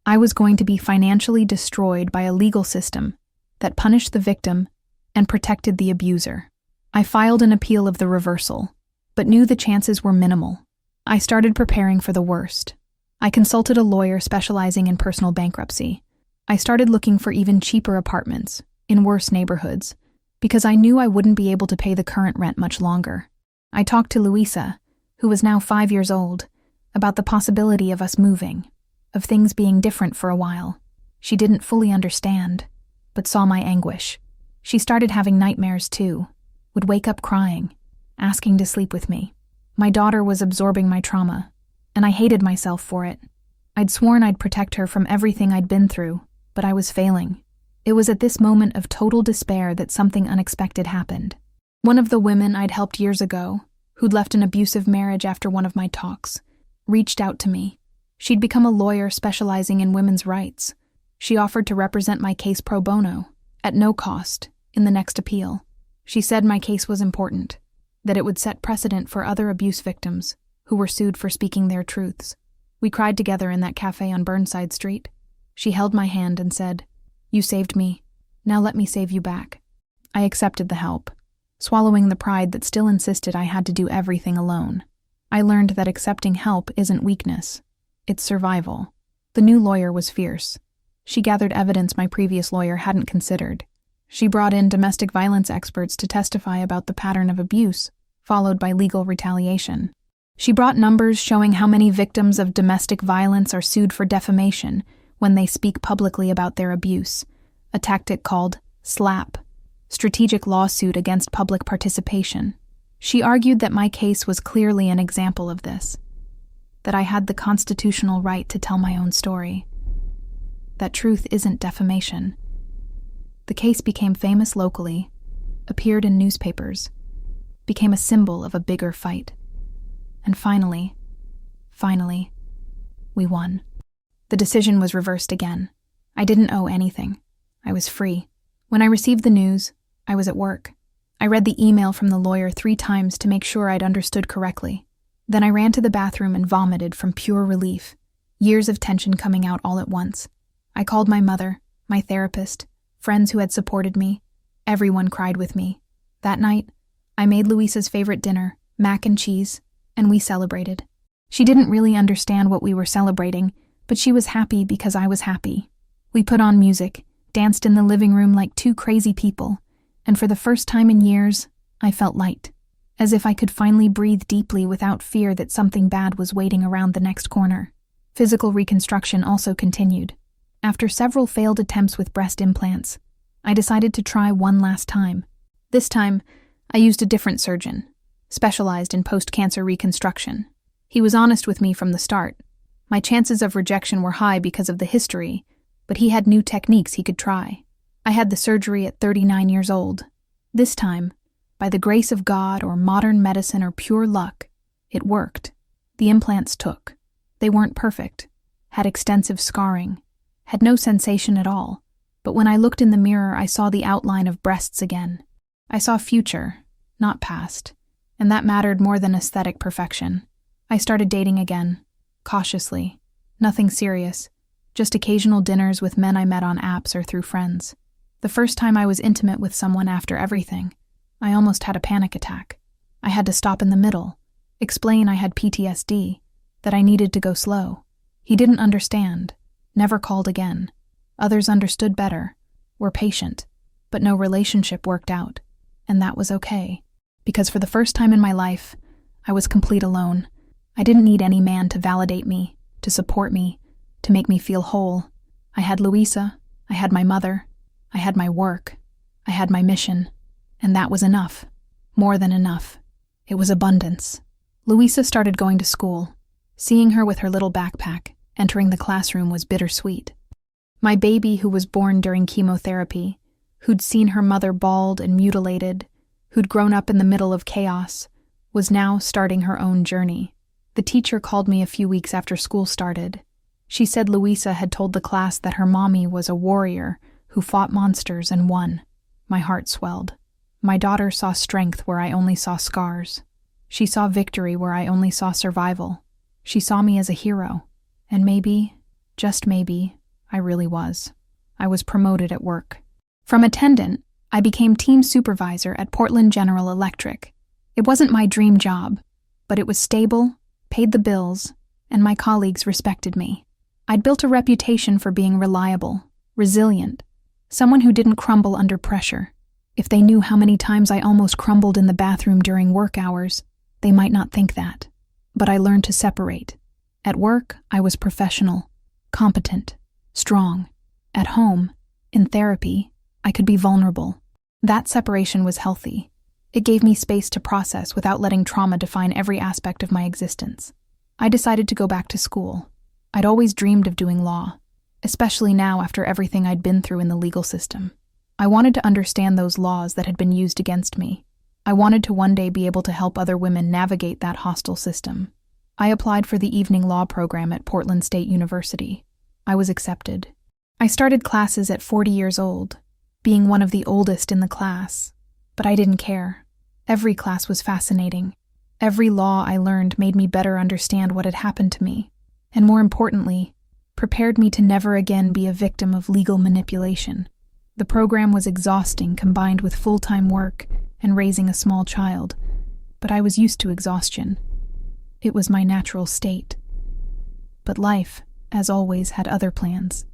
I was going to be financially destroyed by a legal system that punished the victim and protected the abuser. I filed an appeal of the reversal, but knew the chances were minimal. I started preparing for the worst. I consulted a lawyer specializing in personal bankruptcy. I started looking for even cheaper apartments in worse neighborhoods because I knew I wouldn't be able to pay the current rent much longer. I talked to Louisa, who was now 5 years old, about the possibility of us moving, of things being different for a while. She didn't fully understand, but saw my anguish. She started having nightmares too, would wake up crying, asking to sleep with me. My daughter was absorbing my trauma, and I hated myself for it. I'd sworn I'd protect her from everything I'd been through, but I was failing. It was at this moment of total despair that something unexpected happened. One of the women I'd helped years ago, who'd left an abusive marriage after one of my talks, reached out to me. She'd become a lawyer specializing in women's rights. She offered to represent my case pro bono, at no cost, in the next appeal. She said my case was important, that it would set precedent for other abuse victims who were sued for speaking their truths. We cried together in that cafe on Burnside Street. She held my hand and said, "You saved me. Now let me save you back." I accepted the help, swallowing the pride that still insisted I had to do everything alone. I learned that accepting help isn't weakness. It's survival. The new lawyer was fierce. She gathered evidence my previous lawyer hadn't considered. She brought in domestic violence experts to testify about the pattern of abuse, followed by legal retaliation. She brought numbers showing how many victims of domestic violence are sued for defamation when they speak publicly about their abuse, a tactic called SLAP, strategic lawsuit against public participation. She argued that my case was clearly an example of this, that I had the constitutional right to tell my own story. that truth isn't defamation. The case became famous locally, appeared in newspapers, became a symbol of a bigger fight. And finally, we won. The decision was reversed again. I didn't owe anything. I was free. When I received the news, I was at work. I read the email from the lawyer 3 times to make sure I'd understood correctly. Then I ran to the bathroom and vomited from pure relief, years of tension coming out all at once. I called my mother, my therapist, friends who had supported me. Everyone cried with me. That night, I made Luisa's favorite dinner, mac and cheese, and we celebrated. She didn't really understand what we were celebrating, but she was happy because I was happy. We put on music, danced in the living room like 2 crazy people, and for the first time in years, I felt light, as if I could finally breathe deeply without fear that something bad was waiting around the next corner. Physical reconstruction also continued. After several failed attempts with breast implants, I decided to try one last time. This time, I used a different surgeon, specialized in post-cancer reconstruction. He was honest with me from the start. My chances of rejection were high because of the history, but he had new techniques he could try. I had the surgery at 39 years old. This time, by the grace of God or modern medicine or pure luck, it worked. The implants took. They weren't perfect, had extensive scarring, had no sensation at all, but when I looked in the mirror, I saw the outline of breasts again. I saw future, not past, and that mattered more than aesthetic perfection. I started dating again, cautiously. Nothing serious, just occasional dinners with men I met on apps or through friends. The first time I was intimate with someone after everything, I almost had a panic attack. I had to stop in the middle, explain I had PTSD, that I needed to go slow. He didn't understand, never called again. Others understood better, were patient, but no relationship worked out. And that was okay, because for the first time in my life, I was complete alone. I didn't need any man to validate me, to support me, to make me feel whole. I had Luisa, I had my mother, I had my work, I had my mission, and that was enough. More than enough. It was abundance. Luisa started going to school. Seeing her with her little backpack, entering the classroom was bittersweet. My baby, who was born during chemotherapy, who'd seen her mother bald and mutilated, who'd grown up in the middle of chaos, was now starting her own journey. The teacher called me a few weeks after school started. She said Luisa had told the class that her mommy was a warrior who fought monsters and won. My heart swelled. My daughter saw strength where I only saw scars. She saw victory where I only saw survival. She saw me as a hero. And maybe, just maybe, I really was. I was promoted at work. From attendant, I became team supervisor at Portland General Electric. It wasn't my dream job, but it was stable, paid the bills, and my colleagues respected me. I'd built a reputation for being reliable, resilient, someone who didn't crumble under pressure. If they knew how many times I almost crumbled in the bathroom during work hours, they might not think that. But I learned to separate. At work, I was professional, competent, strong. At home, in therapy, I could be vulnerable. That separation was healthy. It gave me space to process without letting trauma define every aspect of my existence. I decided to go back to school. I'd always dreamed of doing law, especially now after everything I'd been through in the legal system. I wanted to understand those laws that had been used against me. I wanted to one day be able to help other women navigate that hostile system. I applied for the evening law program at Portland State University. I was accepted. I started classes at 40 years old, being one of the oldest in the class. But I didn't care. Every class was fascinating. Every law I learned made me better understand what had happened to me, and more importantly, prepared me to never again be a victim of legal manipulation. The program was exhausting, combined with full-time work and raising a small child, but I was used to exhaustion. It was my natural state. But life, as always, had other plans.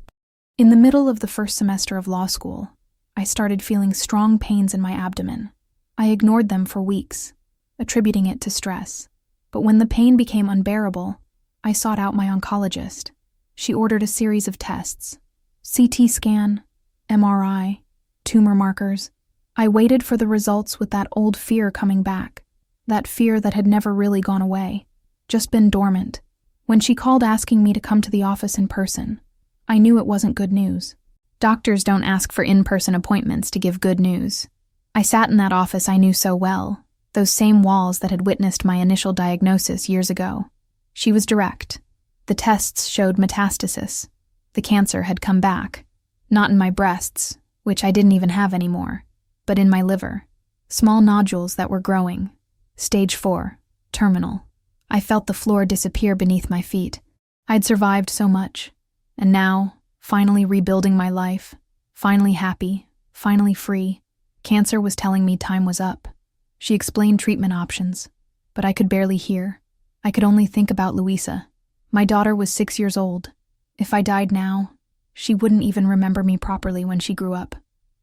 In the middle of the first semester of law school, I started feeling strong pains in my abdomen. I ignored them for weeks, attributing it to stress. But when the pain became unbearable, I sought out my oncologist. She ordered a series of tests: CT scan, MRI, tumor markers. I waited for the results with that old fear coming back, that fear that had never really gone away, just been dormant. When she called asking me to come to the office in person, I knew it wasn't good news. Doctors don't ask for in-person appointments to give good news. I sat in that office I knew so well, those same walls that had witnessed my initial diagnosis years ago. She was direct. The tests showed metastasis. The cancer had come back. Not in my breasts, which I didn't even have anymore, but in my liver. Small nodules that were growing. Stage 4, terminal. I felt the floor disappear beneath my feet. I'd survived so much. And now, finally rebuilding my life, finally happy, finally free, cancer was telling me time was up. She explained treatment options, but I could barely hear. I could only think about Louisa. My daughter was 6 years old. If I died now, she wouldn't even remember me properly when she grew up.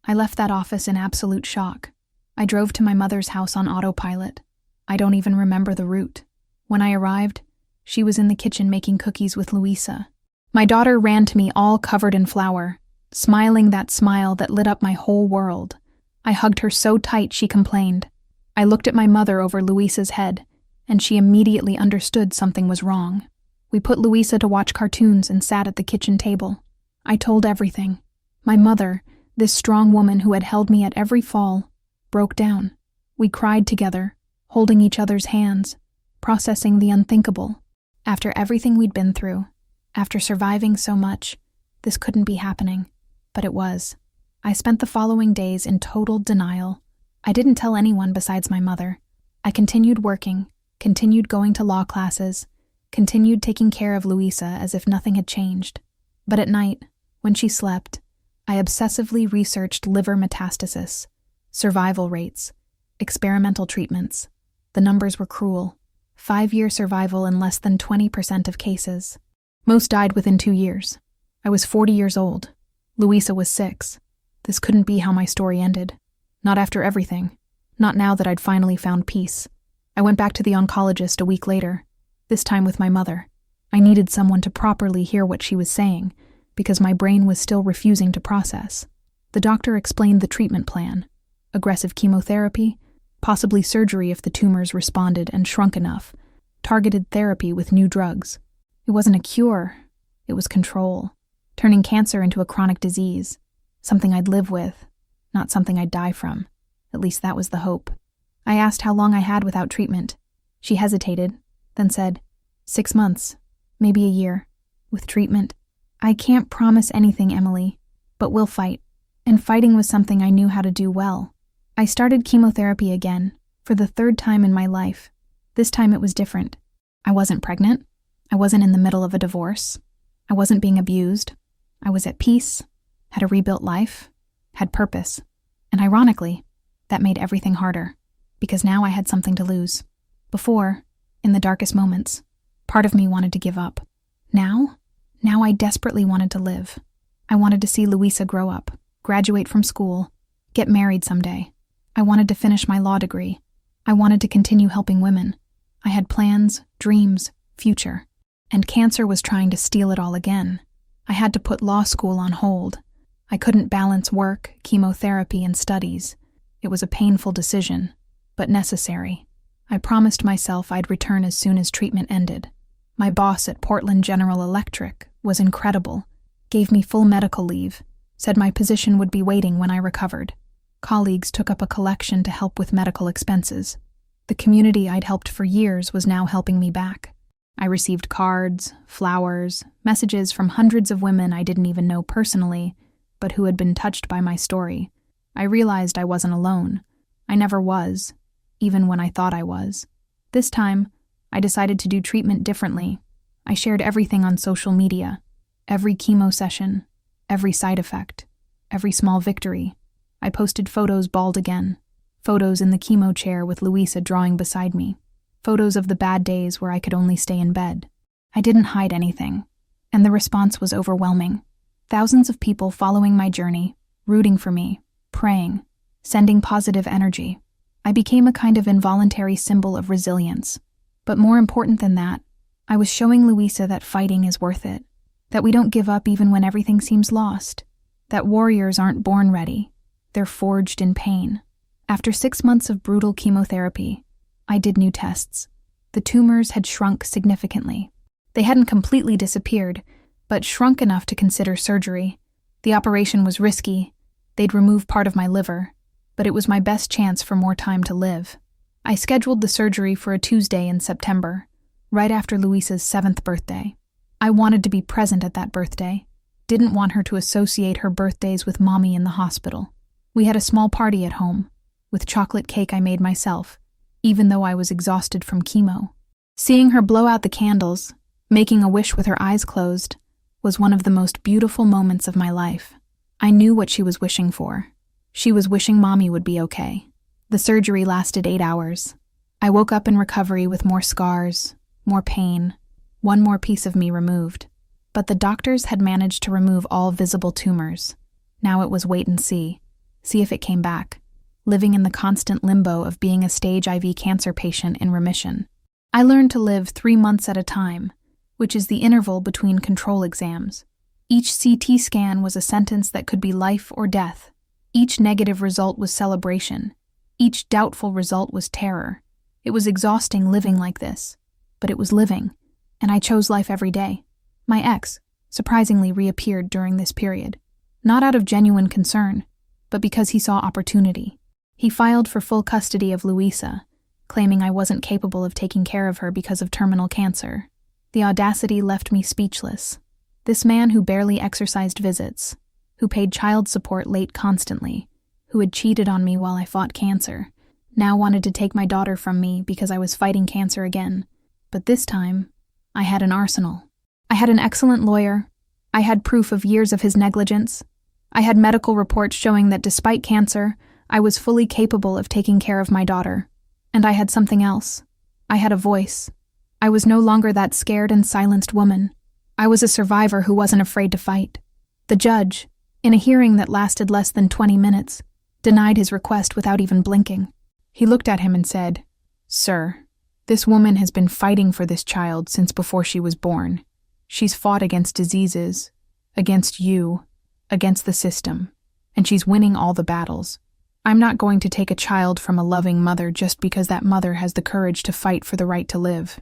I left that office in absolute shock. I drove to my mother's house on autopilot. I don't even remember the route. When I arrived, she was in the kitchen making cookies with Louisa. My daughter ran to me all covered in flour, smiling that smile that lit up my whole world. I hugged her so tight she complained. I looked at my mother over Louisa's head, and she immediately understood something was wrong. We put Louisa to watch cartoons and sat at the kitchen table. I told everything. My mother, this strong woman who had held me at every fall, broke down. We cried together, holding each other's hands, processing the unthinkable. After everything we'd been through, after surviving so much, this couldn't be happening. But it was. I spent the following days in total denial. I didn't tell anyone besides my mother. I continued working, continued going to law classes, continued taking care of Louisa as if nothing had changed. But at night, when she slept, I obsessively researched liver metastasis, survival rates, experimental treatments. The numbers were cruel. 5-year survival in less than 20% of cases. Most died within 2 years. I was 40 years old. Louisa was 6. This couldn't be how my story ended. Not after everything. Not now that I'd finally found peace. I went back to the oncologist a week later, this time with my mother. I needed someone to properly hear what she was saying, because my brain was still refusing to process. The doctor explained the treatment plan. Aggressive chemotherapy, possibly surgery if the tumors responded and shrunk enough, targeted therapy with new drugs. It wasn't a cure, it was control, turning cancer into a chronic disease, something I'd live with, not something I'd die from. At least that was the hope. I asked how long I had without treatment. She hesitated, then said, 6 months, maybe a year, with treatment. I can't promise anything, Emily, but we'll fight. And fighting was something I knew how to do well. I started chemotherapy again, for the 3rd time in my life. This time it was different. I wasn't pregnant. I wasn't in the middle of a divorce. I wasn't being abused. I was at peace, had a rebuilt life, had purpose. And ironically, that made everything harder, because now I had something to lose. Before, in the darkest moments, part of me wanted to give up. Now I desperately wanted to live. I wanted to see Louisa grow up, graduate from school, get married someday. I wanted to finish my law degree. I wanted to continue helping women. I had plans, dreams, future. And cancer was trying to steal it all again. I had to put law school on hold. I couldn't balance work, chemotherapy, and studies. It was a painful decision, but necessary. I promised myself I'd return as soon as treatment ended. My boss at Portland General Electric was incredible, gave me full medical leave, said my position would be waiting when I recovered. Colleagues took up a collection to help with medical expenses. The community I'd helped for years was now helping me back. I received cards, flowers, messages from hundreds of women I didn't even know personally, but who had been touched by my story. I realized I wasn't alone. I never was, even when I thought I was. This time, I decided to do treatment differently. I shared everything on social media, every chemo session, every side effect, every small victory. I posted photos bald again, photos in the chemo chair with Louisa drawing beside me, photos of the bad days where I could only stay in bed. I didn't hide anything, and the response was overwhelming. Thousands of people following my journey, rooting for me, praying, sending positive energy. I became a kind of involuntary symbol of resilience. But more important than that, I was showing Louisa that fighting is worth it, that we don't give up even when everything seems lost, that warriors aren't born ready, they're forged in pain. After 6 months of brutal chemotherapy, I did new tests. The tumors had shrunk significantly. They hadn't completely disappeared, but shrunk enough to consider surgery. The operation was risky. They'd remove part of my liver, but it was my best chance for more time to live. I scheduled the surgery for a Tuesday in September, right after Luisa's 7th birthday. I wanted to be present at that birthday. Didn't want her to associate her birthdays with Mommy in the hospital. We had a small party at home, with chocolate cake I made myself, even though I was exhausted from chemo. Seeing her blow out the candles, making a wish with her eyes closed, was one of the most beautiful moments of my life. I knew what she was wishing for. She was wishing Mommy would be okay. The surgery lasted 8 hours. I woke up in recovery with more scars, more pain, one more piece of me removed. But the doctors had managed to remove all visible tumors. Now it was wait and see if it came back, living in the constant limbo of being a stage IV cancer patient in remission. I learned to live 3 months at a time, which is the interval between control exams. Each CT scan was a sentence that could be life or death. Each negative result was celebration. Each doubtful result was terror. It was exhausting living like this, but it was living, and I chose life every day. My ex surprisingly reappeared during this period, not out of genuine concern, but because he saw opportunity. He filed for full custody of Luisa, claiming I wasn't capable of taking care of her because of terminal cancer. The audacity left me speechless. This man who barely exercised visits, who paid child support late constantly, who had cheated on me while I fought cancer, now wanted to take my daughter from me because I was fighting cancer again. But this time, I had an arsenal. I had an excellent lawyer. I had proof of years of his negligence. I had medical reports showing that despite cancer, I was fully capable of taking care of my daughter. And I had something else. I had a voice. I was no longer that scared and silenced woman. I was a survivor who wasn't afraid to fight. The judge, in a hearing that lasted less than 20 minutes, denied his request without even blinking. He looked at him and said, "Sir, this woman has been fighting for this child since before she was born. She's fought against diseases, against you, against the system, and she's winning all the battles. I'm not going to take a child from a loving mother just because that mother has the courage to fight for the right to live."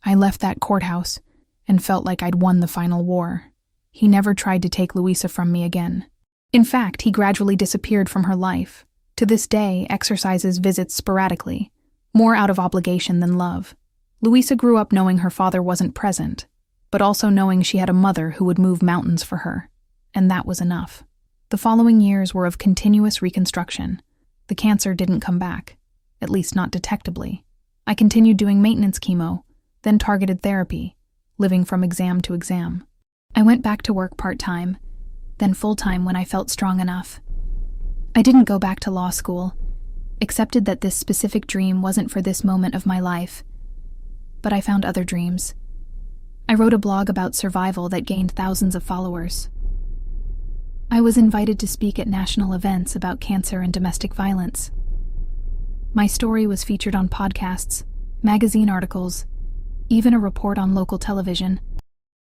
I left that courthouse and felt like I'd won the final war. He never tried to take Luisa from me again. In fact, he gradually disappeared from her life. To this day, exercises visits sporadically, more out of obligation than love. Luisa grew up knowing her father wasn't present, but also knowing she had a mother who would move mountains for her, and that was enough. The following years were of continuous reconstruction. The cancer didn't come back, at least not detectably. I continued doing maintenance chemo, then targeted therapy, living from exam to exam. I went back to work part-time, then full-time when I felt strong enough. I didn't go back to law school, accepted that this specific dream wasn't for this moment of my life, but I found other dreams. I wrote a blog about survival that gained thousands of followers. I was invited to speak at national events about cancer and domestic violence. My story was featured on podcasts, magazine articles, even a report on local television.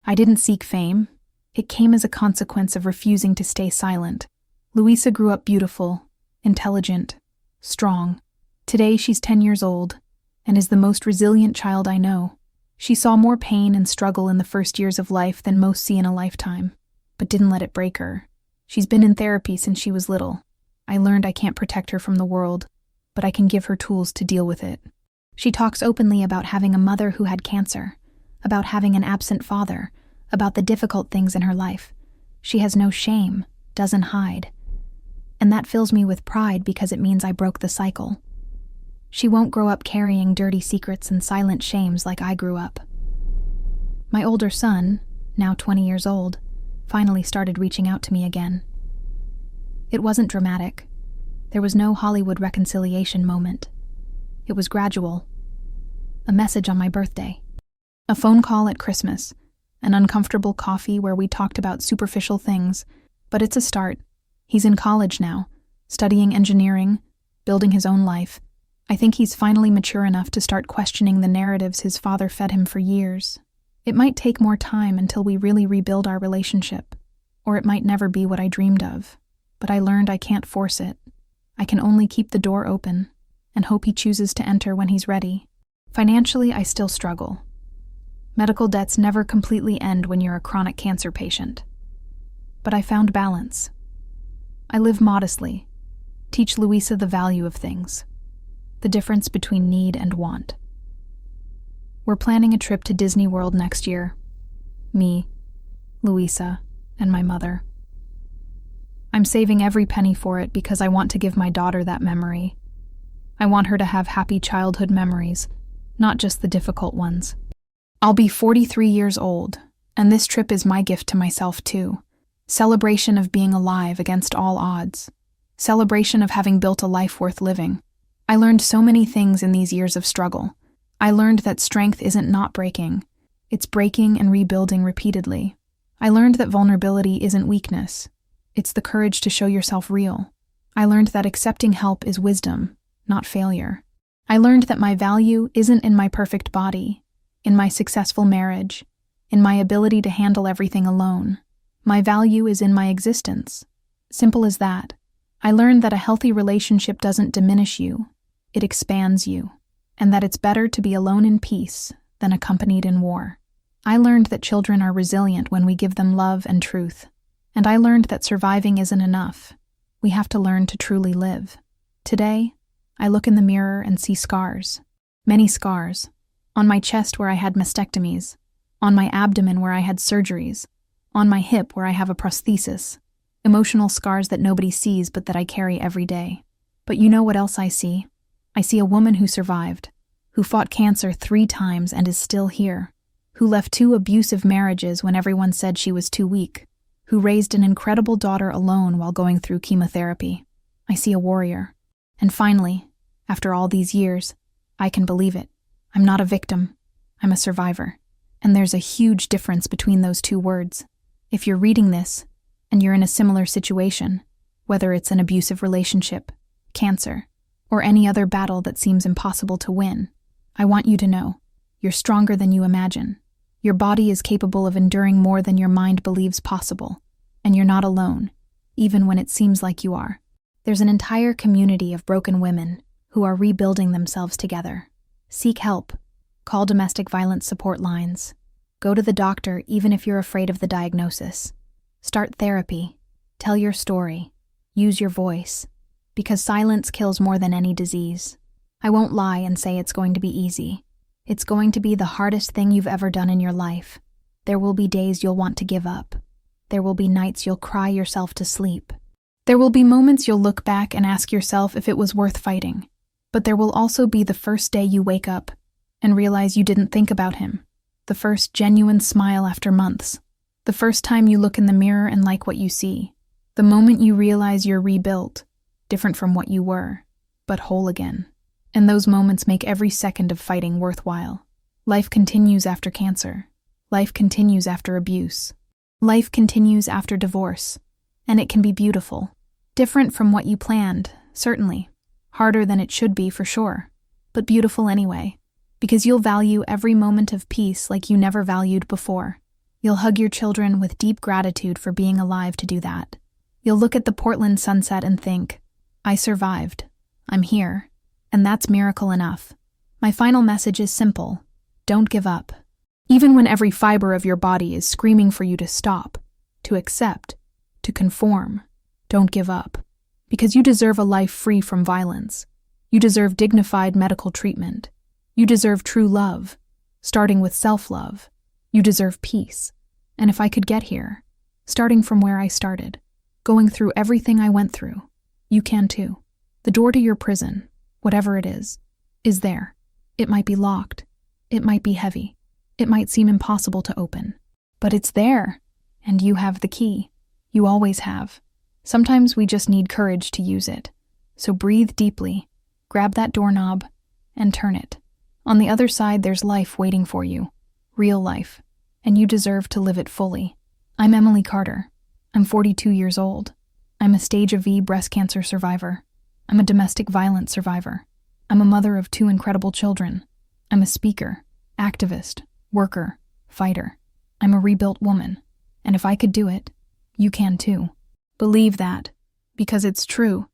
I didn't seek fame. It came as a consequence of refusing to stay silent. Luisa grew up beautiful, intelligent, strong. Today she's 10 years old and is the most resilient child I know. She saw more pain and struggle in the first years of life than most see in a lifetime, but didn't let it break her. She's been in therapy since she was little. I learned I can't protect her from the world, but I can give her tools to deal with it. She talks openly about having a mother who had cancer, about having an absent father, about the difficult things in her life. She has no shame, doesn't hide. And that fills me with pride because it means I broke the cycle. She won't grow up carrying dirty secrets and silent shames like I grew up. My older son, now 20 years old, finally started reaching out to me again. It wasn't dramatic. There was no Hollywood reconciliation moment. It was gradual. A message on my birthday. A phone call at Christmas. An uncomfortable coffee where we talked about superficial things. But it's a start. He's in college now, studying engineering, building his own life. I think he's finally mature enough to start questioning the narratives his father fed him for years. It might take more time until we really rebuild our relationship, or it might never be what I dreamed of. But I learned I can't force it. I can only keep the door open and hope he chooses to enter when he's ready. Financially, I still struggle. Medical debts never completely end when you're a chronic cancer patient. But I found balance. I live modestly, teach Louisa the value of things, the difference between need and want. We're planning a trip to Disney World next year. Me, Louisa, and my mother. I'm saving every penny for it because I want to give my daughter that memory. I want her to have happy childhood memories, not just the difficult ones. I'll be 43 years old, and this trip is my gift to myself too. Celebration of being alive against all odds. Celebration of having built a life worth living. I learned so many things in these years of struggle. I learned that strength isn't not breaking. It's breaking and rebuilding repeatedly. I learned that vulnerability isn't weakness. It's the courage to show yourself real. I learned that accepting help is wisdom, not failure. I learned that my value isn't in my perfect body, in my successful marriage, in my ability to handle everything alone. My value is in my existence. Simple as that. I learned that a healthy relationship doesn't diminish you, it expands you, and that it's better to be alone in peace than accompanied in war. I learned that children are resilient when we give them love and truth. And I learned that surviving isn't enough. We have to learn to truly live. Today, I look in the mirror and see scars. Many scars. On my chest where I had mastectomies. On my abdomen where I had surgeries. On my hip where I have a prosthesis. Emotional scars that nobody sees but that I carry every day. But you know what else I see? I see a woman who survived, who fought cancer 3 times and is still here, who left 2 abusive marriages when everyone said she was too weak, who raised an incredible daughter alone while going through chemotherapy. I see a warrior. And finally, after all these years, I can believe it. I'm not a victim. I'm a survivor. And there's a huge difference between those 2 words. If you're reading this, and you're in a similar situation, whether it's an abusive relationship, cancer, or any other battle that seems impossible to win, I want you to know, you're stronger than you imagine. Your body is capable of enduring more than your mind believes possible, and you're not alone, even when it seems like you are. There's an entire community of broken women who are rebuilding themselves together. Seek help. Call domestic violence support lines. Go to the doctor even if you're afraid of the diagnosis. Start therapy. Tell your story. Use your voice. Because silence kills more than any disease. I won't lie and say it's going to be easy. It's going to be the hardest thing you've ever done in your life. There will be days you'll want to give up. There will be nights you'll cry yourself to sleep. There will be moments you'll look back and ask yourself if it was worth fighting. But there will also be the first day you wake up and realize you didn't think about him. The first genuine smile after months. The first time you look in the mirror and like what you see. The moment you realize you're rebuilt, different from what you were, but whole again. And those moments make every second of fighting worthwhile. Life continues after cancer. Life continues after abuse. Life continues after divorce. And it can be beautiful. Different from what you planned, certainly. Harder than it should be, for sure. But beautiful anyway. Because you'll value every moment of peace like you never valued before. You'll hug your children with deep gratitude for being alive to do that. You'll look at the Portland sunset and think, I survived. I'm here. And that's miracle enough. My final message is simple. Don't give up. Even when every fiber of your body is screaming for you to stop, to accept, to conform, don't give up. Because you deserve a life free from violence. You deserve dignified medical treatment. You deserve true love, starting with self-love. You deserve peace. And if I could get here, starting from where I started, going through everything I went through, you can too. The door to your prison, whatever it is there. It might be locked. It might be heavy. It might seem impossible to open. But it's there, and you have the key. You always have. Sometimes we just need courage to use it. So breathe deeply, grab that doorknob, and turn it. On the other side, there's life waiting for you. Real life. And you deserve to live it fully. I'm Emily Carter. I'm 42 years old. I'm a stage V breast cancer survivor. I'm a domestic violence survivor. I'm a mother of 2 incredible children. I'm a speaker, activist, worker, fighter. I'm a rebuilt woman. And if I could do it, you can too. Believe that, because it's true.